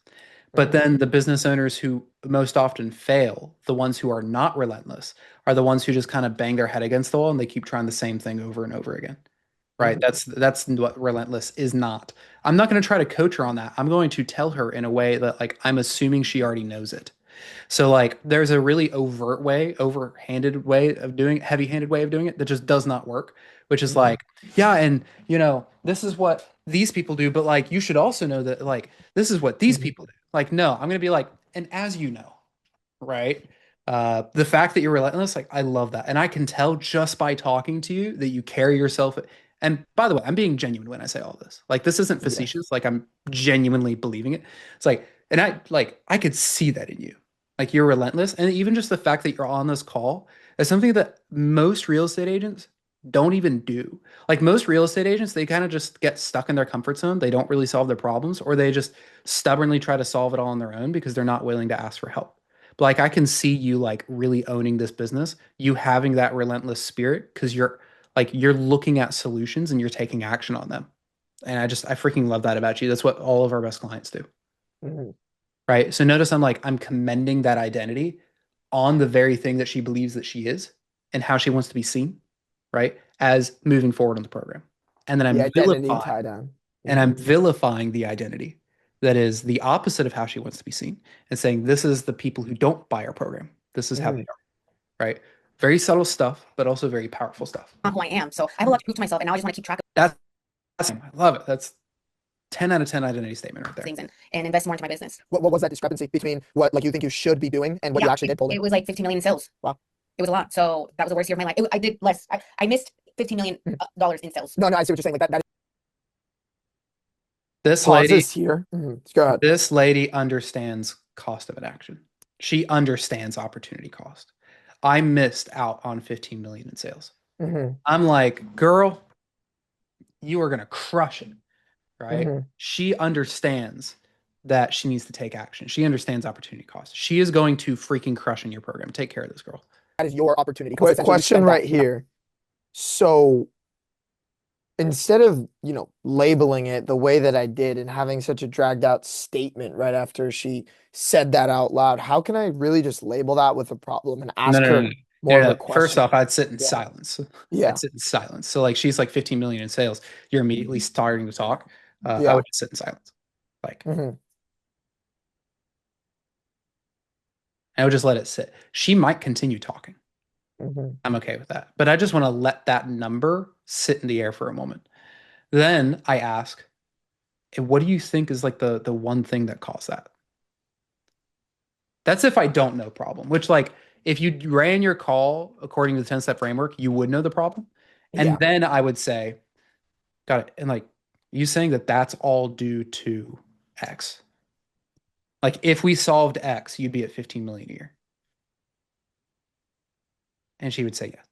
But then the business owners who most often fail, the ones who are not relentless, are the ones who just kind of bang their head against the wall and they keep trying the same thing over and over again. Right? That's what relentless is not. I'm not going to try to coach her on that. I'm going to tell her in a way that like I'm assuming she already knows it. So like there's a really overt way, overhanded way of doing heavy-handed way of doing it that just does not work, which is like, yeah, and you know, this is what these people do, but like you should also know that like this is what these people do. Like, no, I'm gonna be like, and as you know, right? The fact that you're relentless, like I love that. And I can tell just by talking to you that you carry yourself. And by the way, I'm being genuine when I say all this. Like this isn't facetious. Like I'm genuinely believing it. It's like, and I could see that in you. Like you're relentless. And even just the fact that you're on this call is something that most real estate agents don't even do. Like most real estate agents, they kind of just get stuck in their comfort zone. They don't really solve their problems, or they just stubbornly try to solve it all on their own because they're not willing to ask for help. But like I can see you like really owning this business, you having that relentless spirit because you're looking at solutions and you're taking action on them. And I freaking love that about you. That's what all of our best clients do. Right? So notice I'm commending that identity on the very thing that she believes that she is and how she wants to be seen, right? As moving forward in the program. And then The identity tie down. I'm vilifying the identity that is the opposite of how she wants to be seen and saying, this is the people who don't buy our program. This is how they are, right? Very subtle stuff, but also very powerful stuff. Not who I am. So I have a lot to prove to myself, and now I just want to keep track of That's I love it. That's 10 out of 10 identity statement right there. things and invest more into my business. What was that discrepancy between what like you think you should be doing and what you actually did pull in? It was like 15 million in sales. Wow. It was a lot. So that was the worst year of my life. I did less. I missed $15 million dollars in sales. No, I see what you're saying. Like that This lady pauses here. Go ahead. This lady understands cost of an action. She understands opportunity cost. I missed out on 15 million in sales. I'm like, girl, you are gonna crush it, right? She understands that she needs to take action. She understands opportunity cost. She is going to freaking crush in your program. Take care of this girl. That is your opportunity. Question right here. So instead of, labeling it the way that I did and having such a dragged out statement right after she said that out loud, how can I really just label that with a problem and ask her more of a question? First off, I'd sit in silence. Yeah. I'd sit in silence. So like she's like 15 million in sales. You're immediately starting to talk. I would just sit in silence. Like I would just let it sit. She might continue talking. I'm okay with that. But I just want to let that number sit in the air for a moment. Then I ask, what do you think is like the one thing that caused that? That's if I don't know problem, which like if you ran your call according to the 10-step framework, you would know the problem. And then I would say, got it. And like you saying that that's all due to X. Like if we solved X, you'd be at 15 million a year. And she would say yes.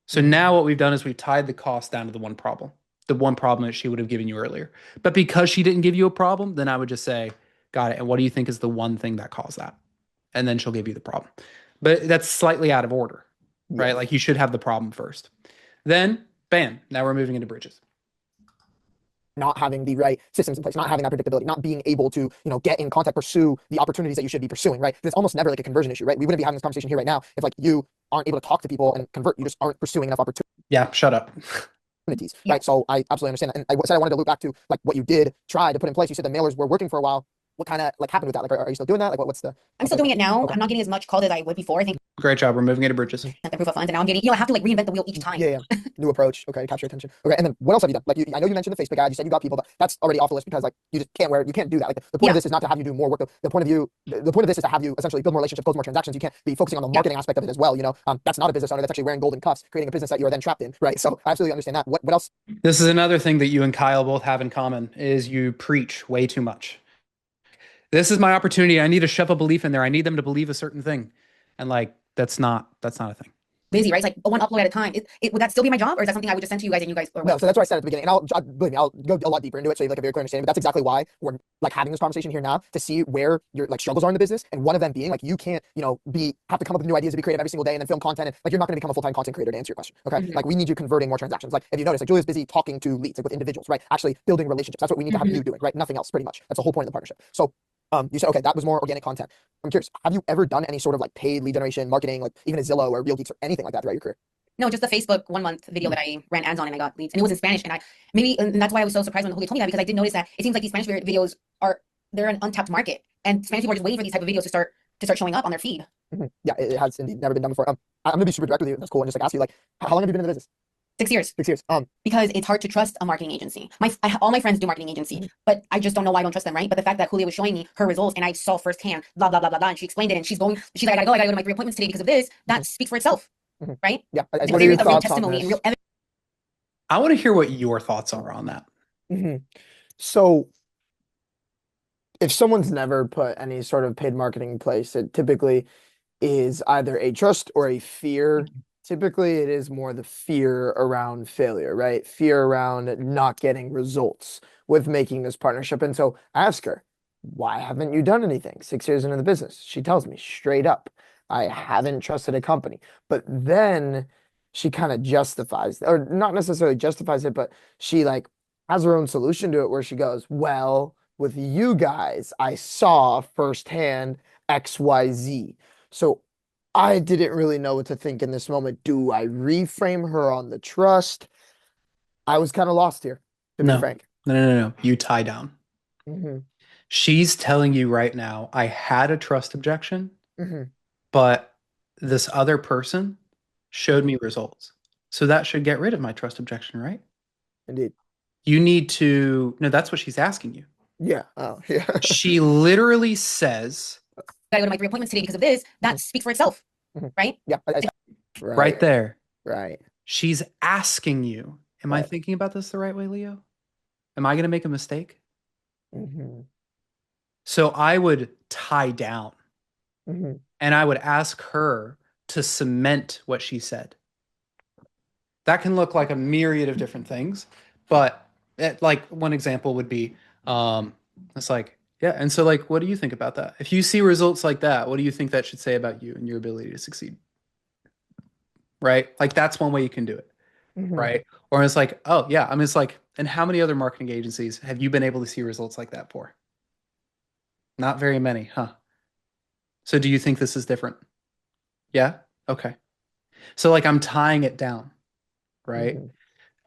So now what we've done is we've tied the cost down to the one problem that she would have given you earlier. But because she didn't give you a problem, then I would just say, got it. And what do you think is the one thing that caused that? And then she'll give you the problem. But that's slightly out of order, right? Like you should have the problem first. Then, bam, now we're moving into bridges. Not having the right systems in place, not having that predictability, not being able to, get in contact, pursue the opportunities that you should be pursuing, right? It's almost never like a conversion issue, right? We wouldn't be having this conversation here right now if like you aren't able to talk to people and convert. You just aren't pursuing enough opportunities. Yeah, shut up. Right? So I absolutely understand that. And I said I wanted to loop back to like what you did try to put in place. You said the mailers were working for a while. What kind of like happened with that? Like, are you still doing that? Like, what's the? I'm still doing it now. Okay. I'm not getting as much calls as I would before. I think. Great job. We're moving into bridges. The proof of funds, and now I'm getting. I have to like reinvent the wheel each time. Yeah. New approach. Okay, capture attention. Okay, and then what else have you done? Like, I know you mentioned the Facebook ad. You said you got people, but that's already off the list because like you just can't you can't do that. Like the point of this is not to have you do more work. The point of this is to have you essentially build more relationships, close more transactions. You can't be focusing on the marketing aspect of it as well. That's not a business owner. That's actually wearing golden cuffs, creating a business that you are then trapped in. Right. So I absolutely understand that. What else? This is another thing that you and Kyle both have in common is you preach way too much. This is my opportunity. I need to shove a belief in there. I need them to believe a certain thing. And like that's not a thing. busy, right? It's like one upload at a time. Would that still be my job, or is that something I would just send to you guys and you guys or No, what? so that's what I said at the beginning, and believe me, I'll go a lot deeper into it so you have like a very clear understanding. But that's exactly why we're like having this conversation here now to see where your like struggles are in the business, and one of them being like you can't, have to come up with new ideas to be creative every single day and then film content. And, like you're not going to become a full-time content creator to answer your question. Okay, Mhm. like we need you converting more transactions. Like if you notice, like Julia's busy talking to leads, like with individuals, right? Actually building relationships. That's what we need to have Mhm. you doing, right? Nothing else, pretty much. That's the whole point of the partnership. So. You said, okay, that was more organic content. I'm curious, have you ever done any sort of like paid lead generation marketing, like even a Zillow or Real Geeks or anything like that throughout your career? No, just the Facebook 1 month video that I ran ads on and I got leads, and it was in Spanish. And that's why I was so surprised when Julio told me that, because I did notice that it seems like these Spanish videos they're an untapped market, and Spanish people are just waiting for these type of videos to start showing up on their feed. Yeah, it has indeed never been done before. I'm gonna be super direct with you. That's cool, and just like ask you, like, how long have you been in the business? 6 years. 6 years. Because it's hard to trust a marketing agency. All my friends do marketing agency, but I just don't know why I don't trust them, right? But the fact that Julia was showing me her results and I saw firsthand, blah blah blah blah blah, and she explained it, and she's like, I gotta go to my 3 appointments today because of this. That speaks for itself, Mhm. right? Yeah. There What are your is a real thoughts on testimony and this? real evidence. I want to hear what your thoughts are on that. So, if someone's never put any sort of paid marketing in place, it typically is either a trust or a fear. Typically, it is more the fear around failure, right? Fear around not getting results with making this partnership. And so I ask her, why haven't you done anything? 6 years into the business, she tells me straight up, I haven't trusted a company. But then she kind of justifies, or not necessarily justifies it, but she like has her own solution to it where she goes, well, with you guys, I saw firsthand XYZ. So I didn't really know what to think in this moment. Do I reframe her on the trust? I was kind of lost here, to be No, frank. no. You tie down. Hmm. She's telling you right now, I had a trust objection, Hmm. but this other person showed me results. So that should get rid of my trust objection, right? Indeed. You need to, no, that's what she's asking you. Yeah. Oh, yeah. She literally says I gotta go to my 3 appointments today because of this. That speaks for itself, Mhm. right? Yeah. right Right. there, Right. she's asking you, am I Right. thinking about this the right way, Leo? Am I going to make a mistake? Hmm. So I would tie down Hmm. and I would ask her to cement what she said. That can look like a myriad of different things, but like one example would be, it's like, yeah. And so like, what do you think about that? If you see results like that, what do you think that should say about you and your ability to succeed? Right? Like that's one way you can do it. Hmm. Right? Or it's like, oh yeah, I mean, it's like, and how many other marketing agencies have you been able to see results like that for? Not very many, huh? So do you think this is different? Yeah? Okay. So like I'm tying it down, right? Hmm.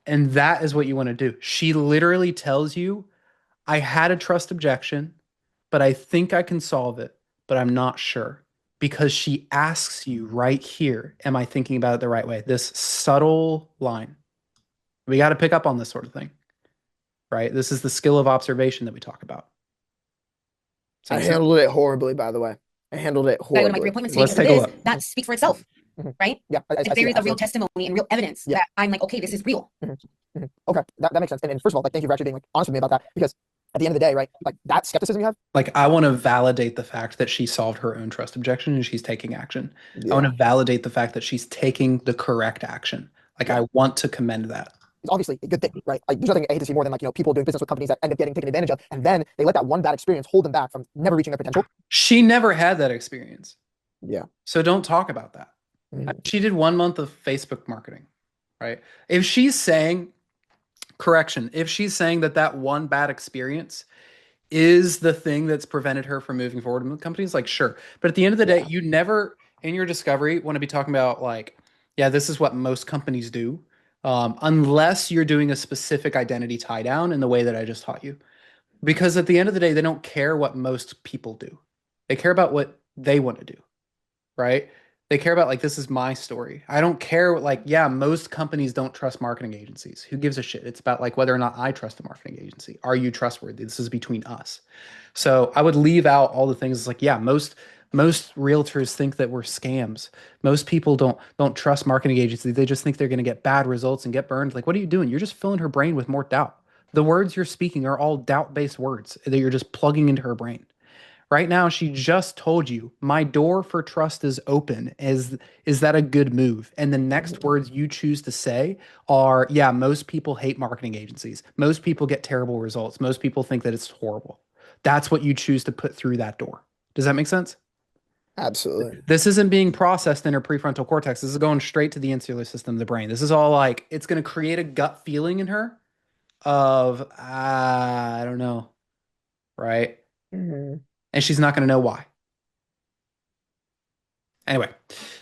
And that is what you want to do. She literally tells you, I had a trust objection, but I think I can solve it, but I'm not sure. Because she asks you right here, am I thinking about it the right way? This subtle line. We got to pick up on this sort of thing, right? This is the skill of observation that we talk about. I So handled it horribly, by the way. I handled it I gotta go to my 3 horribly. appointments today let's because of take a this. look. That speaks for itself, Mhm. right? Yeah. I Like see there it, is a real absolutely. testimony and real evidence Yeah. that I'm like, okay, this is real. Mhm. Okay, that makes sense. And first of all, like, thank you for actually being like honest with me about that, because at the end of the day, right, like that skepticism you have. Like, I want to validate the fact that she solved her own trust objection and she's taking action. I want Yeah. to validate the fact that she's taking the correct action. Like, Yeah. I want to commend that. It's obviously a good thing, right? Like, there's nothing I hate to see more than like, people doing business with companies that end up getting taken advantage of, and then they let that one bad experience hold them back from never reaching their potential. She never had that experience. Yeah. So don't talk about that. Mhm. She did 1 month of Facebook marketing, right? If she's saying, correction, if she's saying that that one bad experience is the thing that's prevented her from moving forward with companies, like, sure. But at the end of the day, Yeah. you never, in your discovery, want to be talking about, like, yeah, this is what most companies do, unless you're doing a specific identity tie down in the way that I just taught you. Because at the end of the day, they don't care what most people do. They care about what they want to do, right? They care about, like, this is my story. I don't care, like, yeah, most companies don't trust marketing agencies. Who gives a shit? It's about like whether or not I trust a marketing agency. Are you trustworthy? This is between us. So I would leave out all the things. It's like, yeah, most realtors think that we're scams. Most people don't trust marketing agencies. They just think they're going to get bad results and get burned. Like, what are you doing? You're just filling her brain with more doubt. The words you're speaking are all doubt-based words that you're just plugging into her brain, Right now, she just told you, my door for trust is open. Is that a good move? And the next words you choose to say are, yeah, most people hate marketing agencies. Most people get terrible results. Most people think that it's horrible. That's what you choose to put through that door. Does that make sense? Absolutely. This isn't being processed in her prefrontal cortex. This is going straight to the insular system of the brain. This is all like, it's going to create a gut feeling in her of, I don't know, right? Mhm. And she's not going to know why. Anyway,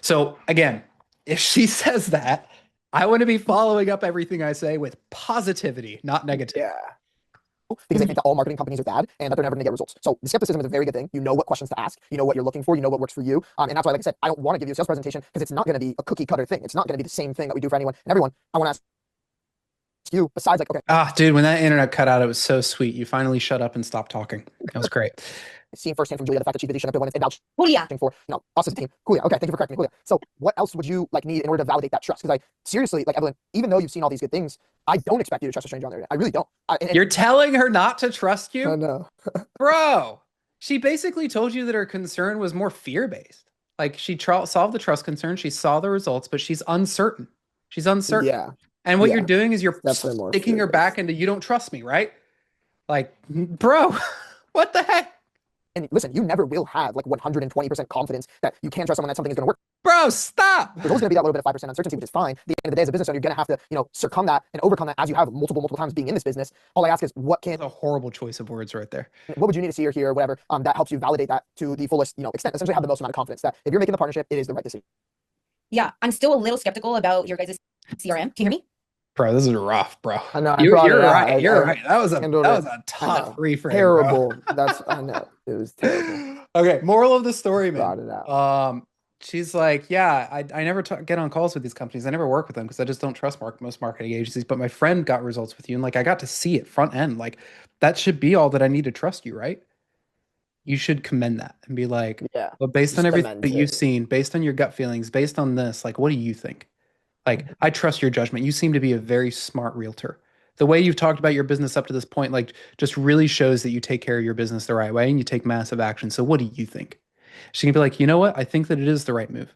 so again, if she says that, I want to be following up everything I say with positivity, not negativity. Yeah. Because they think that all marketing companies are bad and that they're never going to get results. So the skepticism is a very good thing. You know what questions to ask. You know what you're looking for. You know what works for you. And that's why, like I said, I don't want to give you a sales presentation because it's not going to be a cookie cutter thing. It's not going to be the same thing that we do for anyone and everyone. I want to ask you, besides like, okay, Ah, dude, when that internet cut out, it was so sweet. You finally shut up and stopped talking. That was great. seeing firsthand from Julia the fact that she really shut up when it's vouching Julia. for, us as a team. Julia, okay, thank you for correcting me, Julia. So what else would you like need in order to validate that trust? Because I seriously, like Evelyn, even though you've seen all these good things, I don't expect you to trust a stranger on the internet. I really don't. You're telling her not to trust I you? know. Bro, she basically told you that her concern was more fear-based. Like she solved the trust concern, she saw the results, but she's uncertain. She's uncertain. Yeah. And what Yeah. you're doing is you're Definitely more sticking her fear-based. back into you don't trust me, right? Like, bro, what the heck? And listen, you never will have like 120% confidence that you can trust someone that something is going to work. Bro, stop. There's always going to be that little bit of 5% uncertainty, which is fine. At the end of the day, as a business owner, you're going to have to, circum that and overcome that as you have multiple times being in this business. All I ask is what That's a horrible choice of words right there. would you need to see or hear, whatever, that helps you validate that to the fullest, extent, essentially have the most amount of confidence that if you're making the partnership, it is the right decision. Yeah, I'm still a little skeptical about your guys' CRM. Can you hear me? Bro, this is rough, bro. I know. You're it out. right. You're I right. That was a handled it. tough reframe. bro. Terrible. I know. It was terrible. Okay, moral of the story, Brought man. it out. She's like, yeah, I never get on calls with these companies. I never work with them because I just don't trust most marketing agencies. But my friend got results with you, and like I got to see it front end. Like that should be all that I need to trust you, right? You should commend that and be like, Yeah. well, based on Just everything commend that you've it. seen, based on your gut feelings, based on this, like, what do you think? Like, I trust your judgment. You seem to be a very smart realtor. The way you've talked about your business up to this point, like, just really shows that you take care of your business the right way and you take massive action. So, what do you think? She can be like, you know what? I think that it is the right move.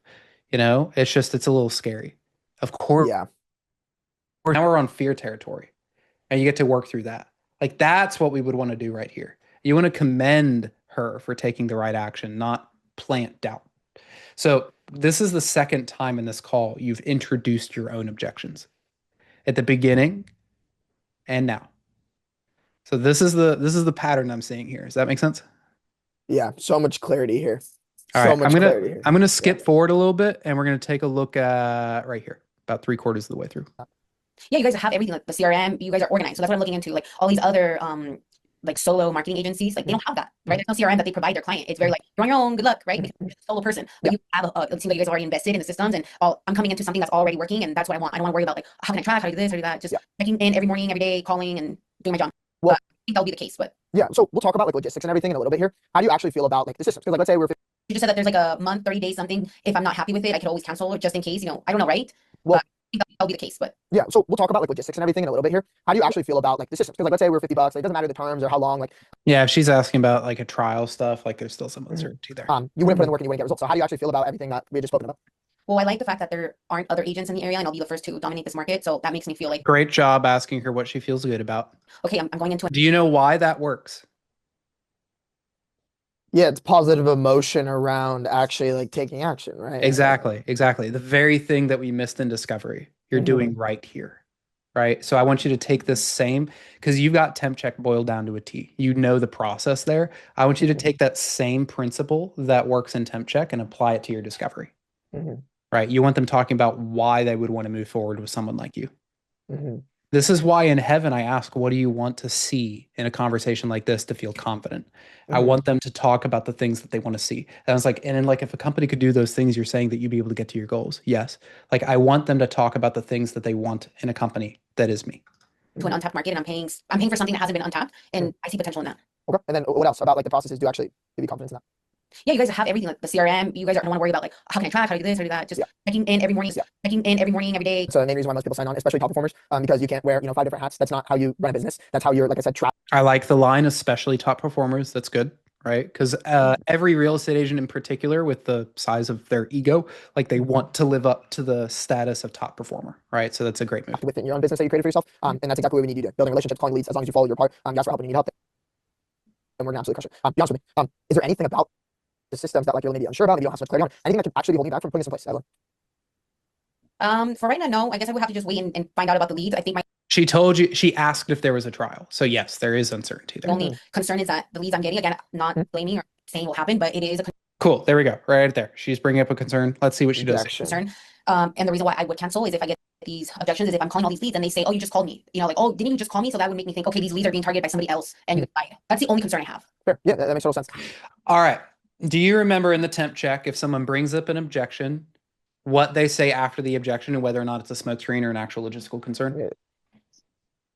It's a little scary. Of course, Yeah. now we're on fear territory and you get to work through that. Like, that's what we would want to do right here. You want to commend her for taking the right action, not plant doubt. So, this is the second time in this call you've introduced your own objections at the beginning and now. So this is the pattern I'm seeing here. Does that make sense? Yeah. So much clarity here. All So right, much clarity here. I'm gonna skip forward a little bit and we're gonna take a look at right here, about 3/4 of the way through. Yeah, you guys have everything, like the CRM, you guys are organized. So that's what I'm looking into. Like all these other like solo marketing agencies, like they don't have that, right? There's no CRM that they provide their client. It's very like you're on your own, good luck, right? Because you're just a solo person. But you have it seems like you guys are already invested in the systems and I'm coming into something that's already working and that's what I want. I don't want to worry about like how can I track, how do I do this, how do I do that? Just checking in every morning, every day, calling and doing my job. Well, I think that'll be the case, but yeah. So we'll talk about like logistics and everything in a little bit here. How do you actually feel about like the systems? Because like let's say we're you just said that there's like a month, 30 days, something. If I'm not happy with it, I could always cancel just in case, I don't know, right? Well, I think that'll be the case, but yeah, so we'll talk about like logistics and everything in a little bit here. How do you actually feel about like the systems? Because like let's say we're $50, it doesn't matter the terms or how long. Like Yeah, if she's asking about like a trial stuff, like there's still some uncertainty there. you wouldn't put in the work and you wouldn't get results. So how do you actually feel about everything that we had just spoken about? well, I like the fact that there aren't other agents in the area and I'll be the first to dominate this market. So that makes me feel like, Great job asking her what she feels good about. okay, I'm going into Do you know why that works? Yeah, it's positive emotion around actually like taking action, right? Exactly. The very thing that we missed in discovery, you're doing right here. Right. So I want you to take this same, because you've got temp check boiled down to a T. You know the process there. I want you to take that same principle that works in temp check and apply it to your discovery. Right. You want them talking about why they would want to move forward with someone like you. This is why in heaven I ask, what do you want to see in a conversation like this to feel confident? I want them to talk about the things that they want to see. And I was like, and then like if a company could do those things, you're saying that you'd be able to get to your goals. Yes. Like I want them to talk about the things that they want in a company that is me. to an untapped market and I'm paying for something that hasn't been untapped and I see potential in that. Okay. And then what else about like the processes do actually give you confidence in that? Yeah, you guys have everything, like the CRM. You guys don't want to worry about like how can I track, how do I do this, how do I do that. Just checking in every morning, every day. So the main reason why most people sign on, especially top performers, because you can't wear 5 different hats. That's not how you run a business. That's how you're, like I said, trapped. I like the line, especially top performers. That's good. right? Because every real estate agent in particular, with the size of their ego, like they want to live up to the status of top performer, right? So that's a great move. Within your own business that you created for yourself. And that's exactly what we need you to do. Building relationships, calling leads, as long as you follow your part. Guys, for helping you need help, and we're gonna absolutely crush it. Be honest with me. Is there anything about the systems that like you're maybe unsure about, maybe you don't have so much clarity on? Anything that could actually be holding you back from putting this in place, Evelyn? For right now, no. I guess I would have to just wait and find out about the leads. I think my She told you, she asked if there was a trial. So yes, there is uncertainty there. only concern is that the leads I'm getting, again, not blaming or saying will happen, but it is a Cool. There we go. Right there. She's bringing up a concern. Let's see what she does. Objection. concern. And the reason why I would cancel is if I get these objections is if I'm calling all these leads and they say, oh, you just called me. You know, like, oh, didn't you just call me? So that would make me think, okay, these leads are being targeted by somebody else and you lied. That's the only concern I have. Fair. Yeah, that makes total sense. All right. Do you remember in the temp check, if someone brings up an objection, what they say after the objection and whether or not it's a smoke screen or an actual logistical concern?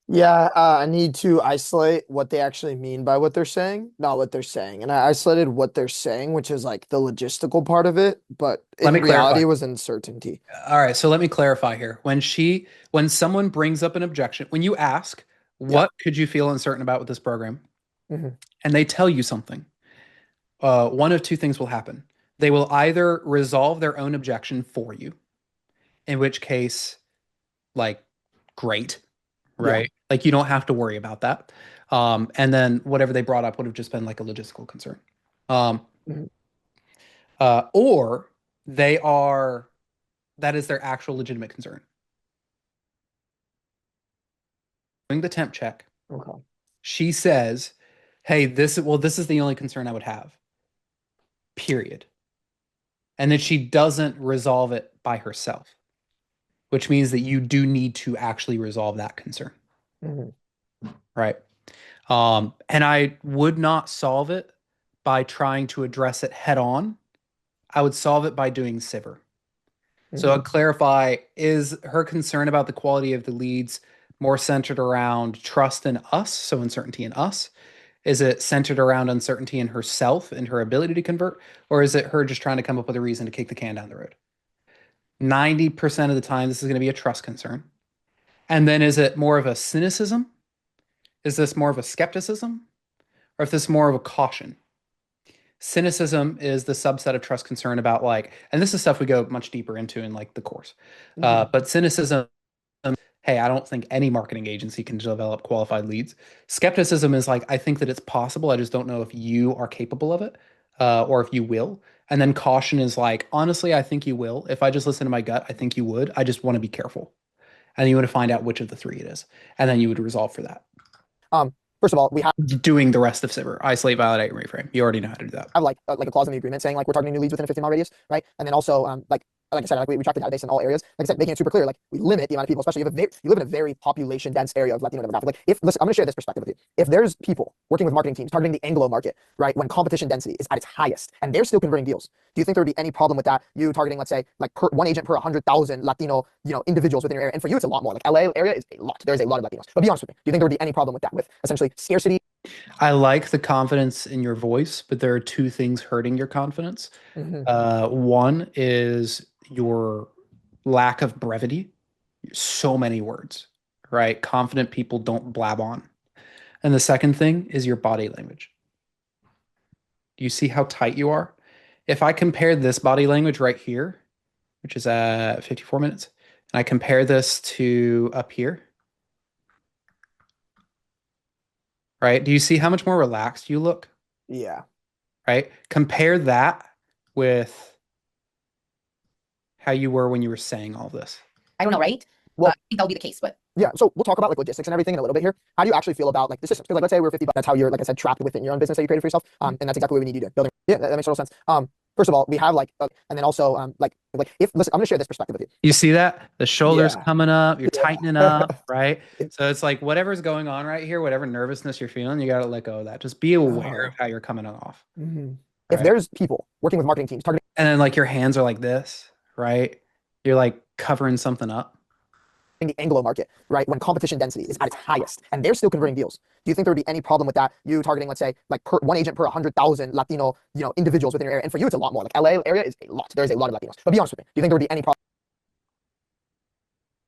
Yeah, I need to isolate what they actually mean by what they're saying, not what they're saying. And I isolated what they're saying, which is like the logistical part of it, but Let in me clarify. reality, it was uncertainty. All right. So let me clarify here. When someone brings up an objection, when you ask, what could you feel uncertain about with this program? Mhm. And they tell you something, one of two things will happen. They will either resolve their own objection for you, in which case, like, great, Yeah. right? Like you don't have to worry about that. And then whatever they brought up would have just been like a logistical concern. Mhm. Or that is their actual legitimate concern. Doing the temp check, Okay. she says, hey, this is the only concern I would have. Period. And then she doesn't resolve it by herself, which means that you do need to actually resolve that concern. Mhm. Right. And I would not solve it by trying to address it head on. I would solve it by doing Sivver. So I'll clarify, is her concern about the quality of the leads more centered around trust in us, so uncertainty in us? Is it centered around uncertainty in herself and her ability to convert? Or is it her just trying to come up with a reason to kick the can down the road? 90% of the time, this is going to be a trust concern. And then is it more of a cynicism? Is this more of a skepticism? Or if this is more of a caution? Cynicism is the subset of trust concern about like, and this is stuff we go much deeper into in like the course. But cynicism, hey, I don't think any marketing agency can develop qualified leads. Skepticism is like, I think that it's possible. I just don't know if you are capable of it, or if you will. And then caution is like, honestly, I think you will. If I just listen to my gut, I think you would. I just want to be careful. And you want to find out which of the three it is. And then you would resolve for that. First of all, we have Doing the rest of Sivver, isolate, validate, and reframe. You already know how to do that. like a clause in the agreement saying like we're targeting new leads within a 15-mile radius, right? And then also like I said, like we track the database in all areas. Like I said, making it super clear, like we limit the amount of people, especially if you live in a very population dense area of Latino demographic. Like if listen, I'm gonna share this perspective with you. If there's people working with marketing teams targeting the Anglo market, right, when competition density is at its highest and they're still converting deals, do you think there would be any problem with that? You targeting, let's say, like one agent per 100,000 Latino, individuals within your area, and for you it's a lot more. Like LA area is a lot. There's a lot of Latinos. But be honest with me, do you think there would be any problem with that? With essentially scarcity? I like the confidence in your voice, but there are two things hurting your confidence. One is your lack of brevity. So many words, right? Confident people don't blab on. And the second thing is your body language. Do you see how tight you are? If I compare this body language right here, which is at 54 minutes, and I compare this to up here, right? Do you see how much more relaxed you look? Yeah. Right? Compare that with how you were when you were saying all this. I don't know, right? Well- I think that'll be the case, but Yeah, so we'll talk about like logistics and everything in a little bit here. How do you actually feel about like the systems? Because like let's say we're 50 bucks, that's how you're, like I said, trapped within your own business that you created for yourself. And that's exactly what we need you to do. Building. Yeah, that makes total sense. First of all, we have like, and then also like if listen, I'm gonna share this perspective with you. You see that? The shoulders Yeah. coming up, you're Yeah. tightening up, right? So it's like whatever's going on right here, whatever nervousness you're feeling, you got to let go of that. Just be aware of how you're coming off. If Right. there's people working with marketing teams targeting And then like your hands are like this, right? You're like covering something up. the Anglo market, right, when competition density is at its highest and they're still converting deals, do you think there would be any problem with that? You targeting, let's say, like one agent per 100,000 Latino, individuals within your area, and for you it's a lot more. Like LA area is a lot. There's a lot of Latinos. But be honest with me, do you think there would be any problem?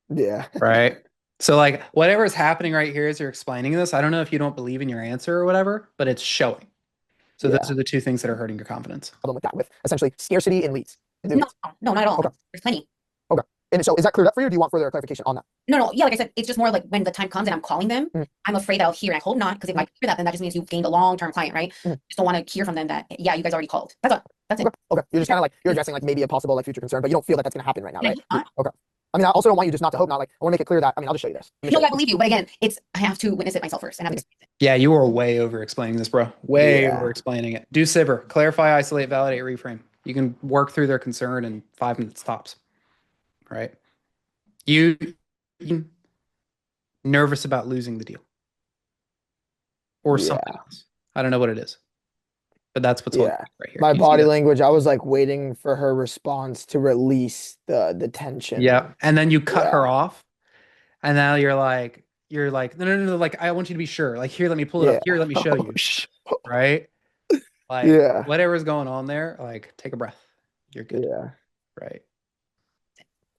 Yeah. Right. So like whatever is happening right here as you're explaining this, I don't know if you don't believe in your answer or whatever, but it's showing. So those Yeah. are the two things that are hurting your confidence. Problem with that, with essentially scarcity in leads. New No, leads. no, not at all. Okay. There's plenty. And so is that cleared up for you, or do you want further clarification on that? No, yeah, like I said, it's just more like when the time comes and I'm calling them, Mhm. I'm afraid that I'll hear, and I hope not, because if I hear that, then that just means you've gained a long-term client, right? Mhm. Just don't want to hear from them that, yeah, you guys already called. That's all. That's it. Okay. You're just kind of like, you're addressing like maybe a possible like future concern, but you don't feel that that's going to happen right now, Yeah, right? not. Okay. I mean, I also don't want you just not to hope, not like, I want to make it clear that, I mean, I'll just show you this. Let me No, show I believe you, but again, I have to witness it myself first and have to experience it. Yeah, you are way over explaining this, bro. Way Yeah. over explaining it. Do Sibber. Clarify, isolate, validate, reframe. You can work through their concern in 5 minutes tops. Right? You nervous about losing the deal. Or Yeah. something else. I don't know what it is. But that's what's holding Yeah. you back right here. My You see body that? language, I was like waiting for her response to release the tension. Yeah. And then you cut her Yeah. off. And now you're like, no, like I want you to be sure. Like, here, let me pull it Yeah. up. Here, let me show you. Right? Like, Yeah. whatever's going on there, like, take a breath. You're good. Yeah. Right.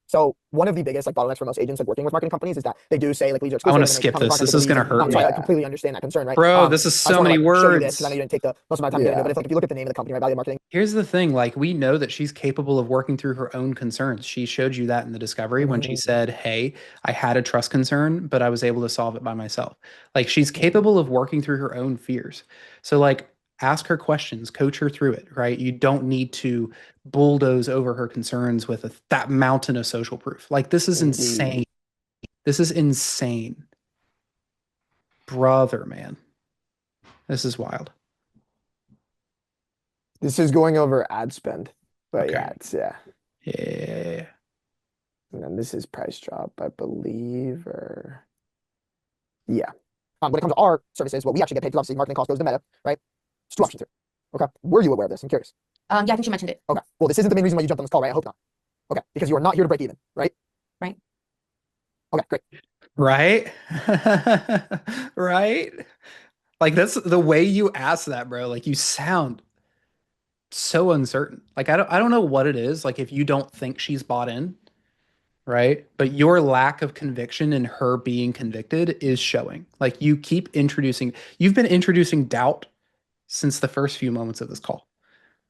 So one of the biggest like bottlenecks for most agents like working with marketing companies is that they do say like leads are I exclusive. wanna and they skip come in this. contact This with is the gonna leads, hurt and- so I me. completely understand that concern, right? Bro, this is I just so wanna, many like, show you this words. because I know you didn't take the most of my time doing it. But if you look at the name of the company, right, Value Marketing. Here's the thing, like we know that she's capable of working through her own concerns. She showed you that in the discovery when she Mhm. said, "Hey, I had a trust concern, but I was able to solve it by myself." Like she's capable of working through her own fears. So like ask her questions, coach her through it, right? You don't need to bulldoze over her concerns with that mountain of social proof. Like this is Indeed. insane. This is insane. Brother, man. This is wild. This is going over ad spend, but Okay. yeah, it's yeah. Yeah. And then this is price drop, I believe, or yeah. When it comes to our services, what we actually get paid, because obviously marketing cost goes to Meta, right? There's two options here. Okay. Were you aware of this? I'm curious. Yeah, I think you mentioned it. Okay. Well, this isn't the main reason why you jumped on this call, right? I hope not. Okay. Because you are not here to break even, right? Right. Okay, great. Right? Right? Like that's the way you ask that, bro. Like you sound so uncertain. Like I don't know what it is. Like if you don't think she's bought in, right? But your lack of conviction in her being convicted is showing. Like you keep you've been introducing doubt since the first few moments of this call.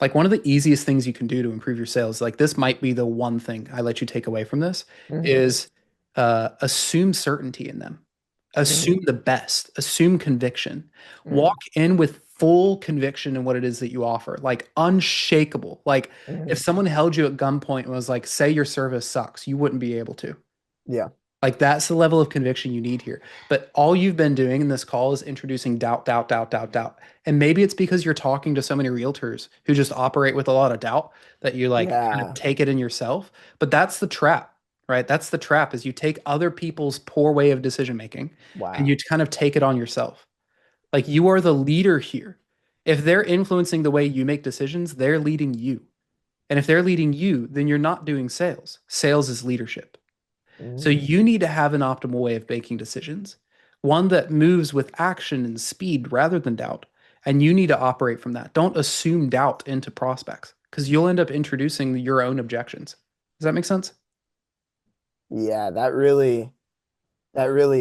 Like one of the easiest things you can do to improve your sales, like this might be the one thing I let you take away from this, Mhm. is assume certainty in them. Assume the best, assume conviction. Mhm. Walk in with full conviction in what it is that you offer, like unshakable. Like Mhm. if someone held you at gunpoint and was like, say your service sucks, you wouldn't be able to. Yeah. Like that's the level of conviction you need here. But all you've been doing in this call is introducing doubt, doubt, doubt, doubt, doubt. And maybe it's because you're talking to so many realtors who just operate with a lot of doubt that you like kind Yeah. of take it in yourself. But that's the trap, right? That's the trap is you take other people's poor way of decision making Wow. and you kind of take it on yourself. Like you are the leader here. If they're influencing the way you make decisions, they're leading you. And if they're leading you, then you're not doing sales. Sales is leadership. So Mhm. you need to have an optimal way of making decisions, one that moves with action and speed rather than doubt. And you need to operate from that. Don't assume doubt into prospects because you'll end up introducing your own objections. Does that make sense? Yeah, that really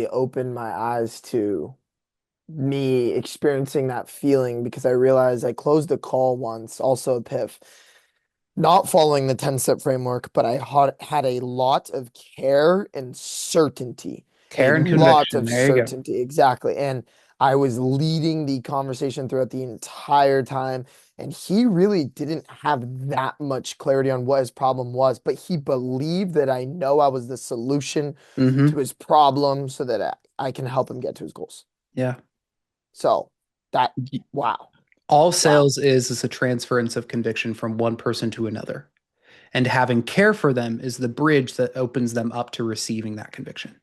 opened my eyes to me experiencing that feeling, because I realized I closed a call once, also a PIF, not following the 10-step framework, but I had a lot of care and certainty. Care and lot conviction. of There you go. certainty, exactly. And I was leading the conversation throughout the entire time, and he really didn't have that much clarity on what his problem was, but he believed that I know I was the solution Mm-hmm. to his problem so that I can help him get to his goals. Yeah. So that, wow. All sales is a transference of conviction from one person to another. And having care for them is the bridge that opens them up to receiving that conviction.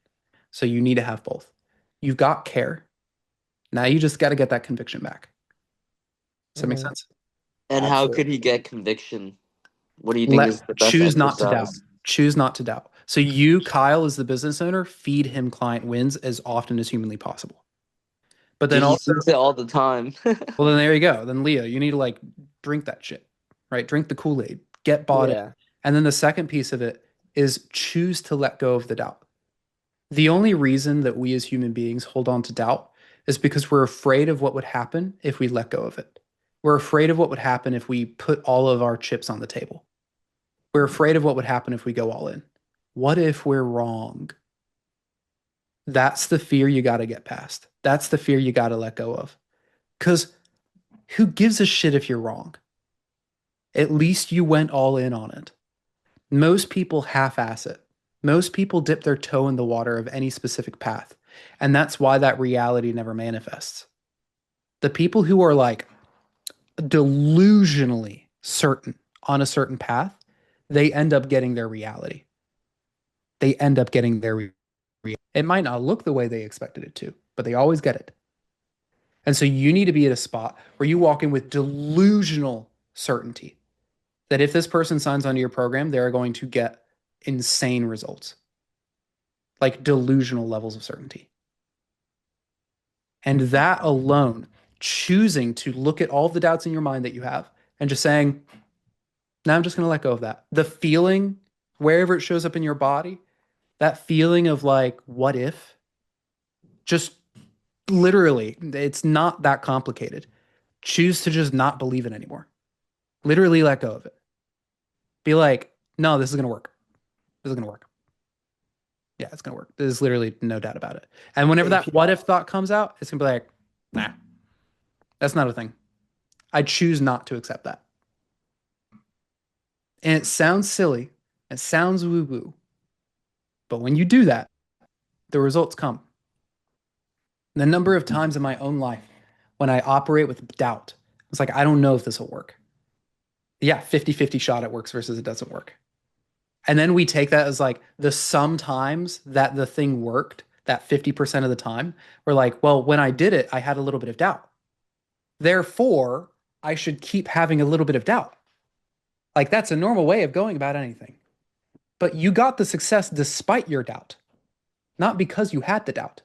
So you need to have both. You've got care. Now you just got to get that conviction back. Does that make Mhm. sense? And how Absolutely. could he get conviction? What do you think is the best Choose not to doubt. exercise? Choose not to doubt. So you, Kyle, as the business owner, feed him client wins as often as humanly possible. But then Dude, he also, sees it all the time. well, then there you go. Then Leo, you need to like drink that shit, right? Drink the Kool-Aid, get bought in. Yeah. And then the second piece of it is choose to let go of the doubt. The only reason that we as human beings hold on to doubt is because we're afraid of what would happen if we let go of it. We're afraid of what would happen if we put all of our chips on the table. We're afraid of what would happen if we go all in. What if we're wrong? That's the fear you got to get past. That's the fear you got to let go of. Because who gives a shit if you're wrong? At least you went all in on it. Most people half-ass it. Most people dip their toe in the water of any specific path. And that's why that reality never manifests. The people who are like delusionally certain on a certain path, they end up getting their reality. They end up getting their reality. It might not look the way they expected it to, but they always get it. And so you need to be at a spot where you walk in with delusional certainty that if this person signs onto your program, they're going to get insane results, like delusional levels of certainty. And that alone, choosing to look at all the doubts in your mind that you have and just saying, now I'm just going to let go of that. The feeling, wherever it shows up in your body, that feeling of like, what if? Just literally, it's not that complicated. Choose to just not believe it anymore. Literally let go of it. Be like, no, this is going to work. This is going to work. Yeah, it's going to work. There's literally no doubt about it. And whenever that what if thought comes out, it's going to be like, nah, that's not a thing. I choose not to accept that. And it sounds silly. It sounds woo-woo. But when you do that, the results come. The number of times in my own life when I operate with doubt, it's like, I don't know if this will work. Yeah, 50-50 shot it works versus it doesn't work. And then we take that as like the sometimes that the thing worked, that 50% of the time, we're like, well, when I did it, I had a little bit of doubt. Therefore, I should keep having a little bit of doubt. Like that's a normal way of going about anything. But you got the success despite your doubt, not because you had the doubt.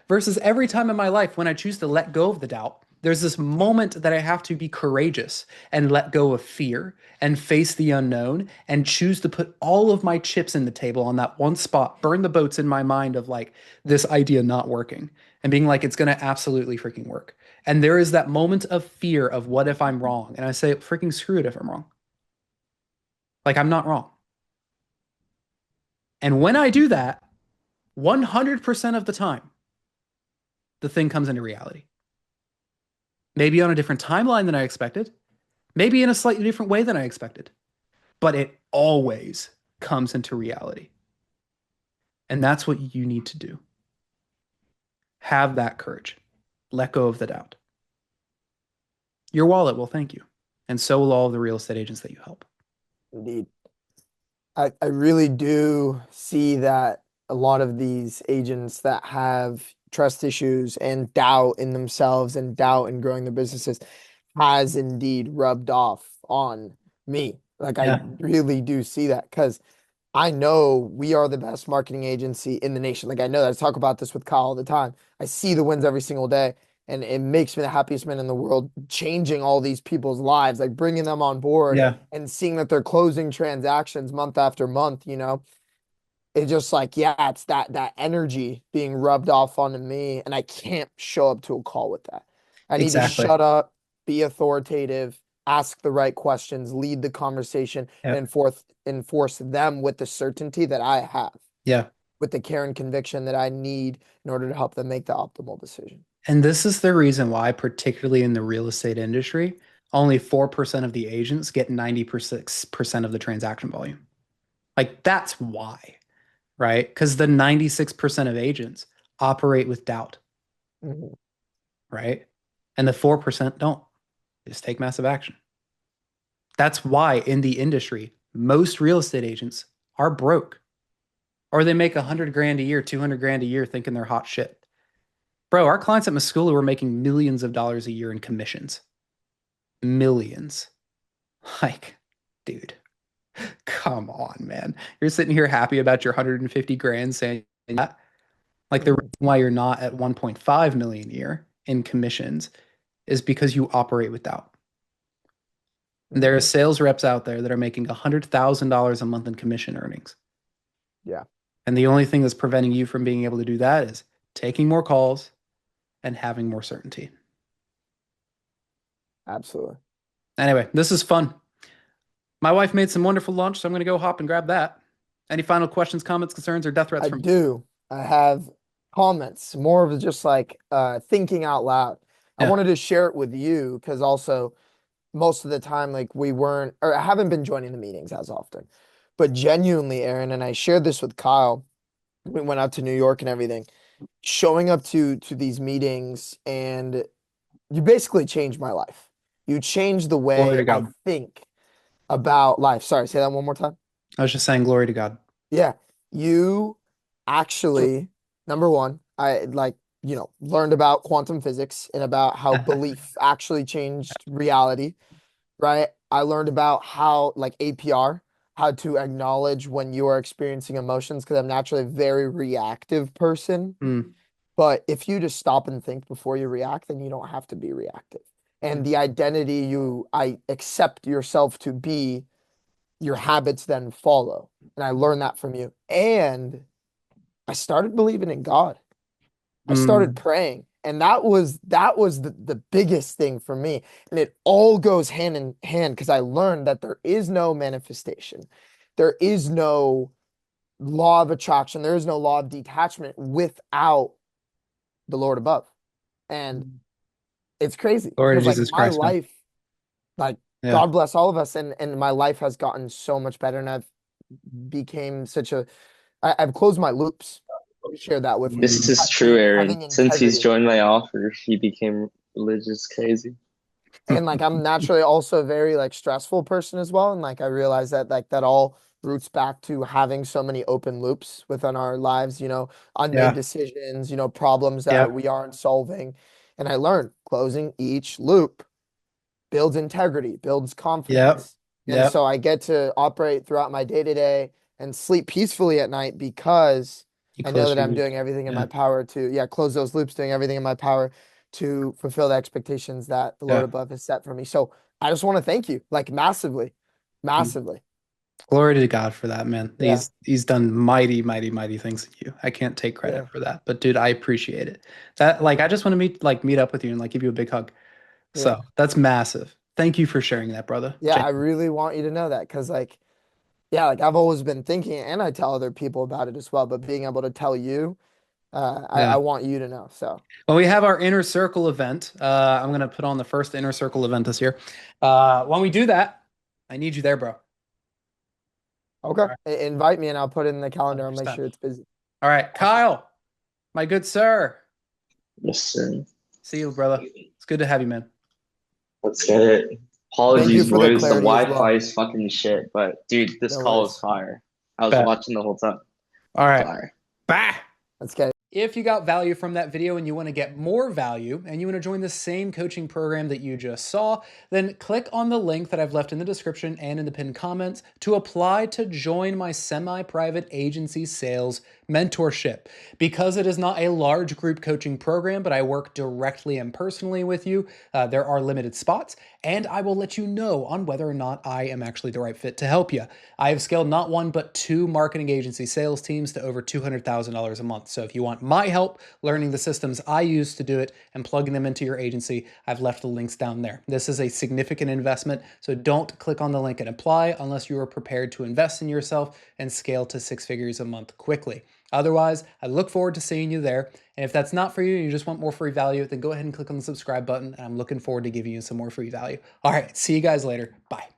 Versus every time in my life when I choose to let go of the doubt, there's this moment that I have to be courageous and let go of fear and face the unknown and choose to put all of my chips in the table on that one spot, burn the boats in my mind of like this idea not working and being like, it's going to absolutely freaking work. And there is that moment of fear of what if I'm wrong? And I say, freaking screw it if I'm wrong. Like I'm not wrong. And when I do that, 100% of the time, the thing comes into reality. Maybe on a different timeline than I expected, maybe in a slightly different way than I expected, but it always comes into reality. And that's what you need to do. Have that courage. Let go of the doubt. Your wallet will thank you. And so will all of the real estate agents that you help. Indeed. I really do see that a lot of these agents that have trust issues and doubt in themselves and doubt in growing their businesses has indeed rubbed off on me. Like I Yeah. really do see that because I know we are the best marketing agency in the nation. Like I know that I talk about this with Kyle all the time. I see the wins every single day. And it makes me the happiest man in the world, changing all these people's lives, like bringing them on board Yeah. and seeing that they're closing transactions month after month, you know. It's just like, yeah, it's that energy being rubbed off onto me, and I can't show up to a call with that. I need to Exactly. shut up, be authoritative, ask the right questions, lead the conversation, Yep. and enforce them with the certainty that I have, Yeah. with the care and conviction that I need in order to help them make the optimal decision. And this is the reason why, particularly in the real estate industry, only 4% of the agents get 96% of the transaction volume. Like that's why, right? Because the 96% of agents operate with doubt, Mhm. right? And the 4% don't. Just take massive action. That's why in the industry, most real estate agents are broke. Or they make 100 grand a year, 200 grand a year thinking they're hot shit. Bro, our clients at Muscula were making millions of dollars a year in commissions. Millions. Like, dude, come on, man. You're sitting here happy about your 150 grand saying that. Like the reason why you're not at 1.5 million a year in commissions is because you operate with doubt. And there are sales reps out there that are making $100,000 a month in commission earnings. Yeah. And the only thing that's preventing you from being able to do that is taking more calls and having more certainty. Absolutely. Anyway, this is fun. My wife made some wonderful lunch, so I'm going to go hop and grab that. Any final questions, comments, concerns, or death threats I from you? do. I have comments, more of just like thinking out loud. I Yeah. wanted to share it with you because also most of the time, like we weren't, or I haven't been joining the meetings as often. But genuinely, Aaron, and I shared this with Kyle. We went out to New York and everything. Showing up to these meetings, and you basically changed my life. You changed the Glory way to I God. think about life. Sorry, say that one more time. I was just saying glory to God. Yeah, you actually, number one, I learned about quantum physics and about how belief actually changed reality, right? I learned about how, like APR, how to acknowledge when you are experiencing emotions, because I'm naturally a very reactive person. Mm. But if you just stop and think before you react, then you don't have to be reactive. And the identity I accept yourself to be, your habits then follow. And I learned that from you. And I started believing in God. I started praying. And that was the biggest thing for me. And it all goes hand in hand because I learned that there is no manifestation. There is no law of attraction. There is no law of detachment without the Lord above. And it's crazy Glory to because like Jesus my Christ, man. life, like Yeah. God bless all of us, and my life has gotten so much better, and became such a I've closed my loops. Share that with you. This is true, Aaron. Having Since he's integrity. joined my offer, he became religious crazy. And like I'm naturally also a very like stressful person as well. And like I realize that like that all roots back to having so many open loops within our lives, unmade Yeah. decisions, problems that Yeah. we aren't solving. And I learned closing each loop builds integrity, builds Yep. confidence. And Yep. so I get to operate throughout my day to day and sleep peacefully at night because You I know close that your I'm loop. doing everything in Yeah. my power to, close those loops, doing everything in my power to fulfill the expectations that the Lord Yeah. above has set for me. So I just want to thank you, like massively, massively. Glory to God for that, man. Yeah. He's done mighty, mighty, mighty things in you. I can't take credit Yeah. for that, but dude, I appreciate it. That like I just want to meet up with you and like give you a big hug. So Yeah. that's massive. Thank you for sharing that, brother. Yeah. I really want you to know that because, like, yeah, like I've always been thinking, and I tell other people about it as well, but being able to tell you, I Yeah. want you to know. So, Well, we have our inner circle event. I'm gonna put on the first inner circle event this year. When we do that, I need you there, bro. okay. All right. Invite me and I'll put it in the calendar. I'll make 100%. sure it's busy. All right, Kyle, my good sir. Yes, sir. See you, brother. It's good to have you, man. Let's get it. Thank you Apologies, for the boys. The clarity as Wi-Fi well. is fucking shit, but dude, this No call worries. is fire. I was Bet. watching the whole time. All right. Fire. Bye. Let's get it. If you got value from that video and you want to get more value and you want to join the same coaching program that you just saw, then click on the link that I've left in the description and in the pinned comments to apply to join my semi-private agency sales mentorship. Because it is not a large group coaching program, but I work directly and personally with you, there are limited spots, and I will let you know on whether or not I am actually the right fit to help you. I have scaled not one, but 2 marketing agency sales teams to over $200,000 a month. So if you want my help learning the systems I use to do it and plugging them into your agency, I've left the links down there. This is a significant investment, so don't click on the link and apply unless you are prepared to invest in yourself and scale to 6 figures a month quickly. Otherwise, I look forward to seeing you there. And if that's not for you and you just want more free value, then go ahead and click on the subscribe button. And I'm looking forward to giving you some more free value. All right, see you guys later. Bye.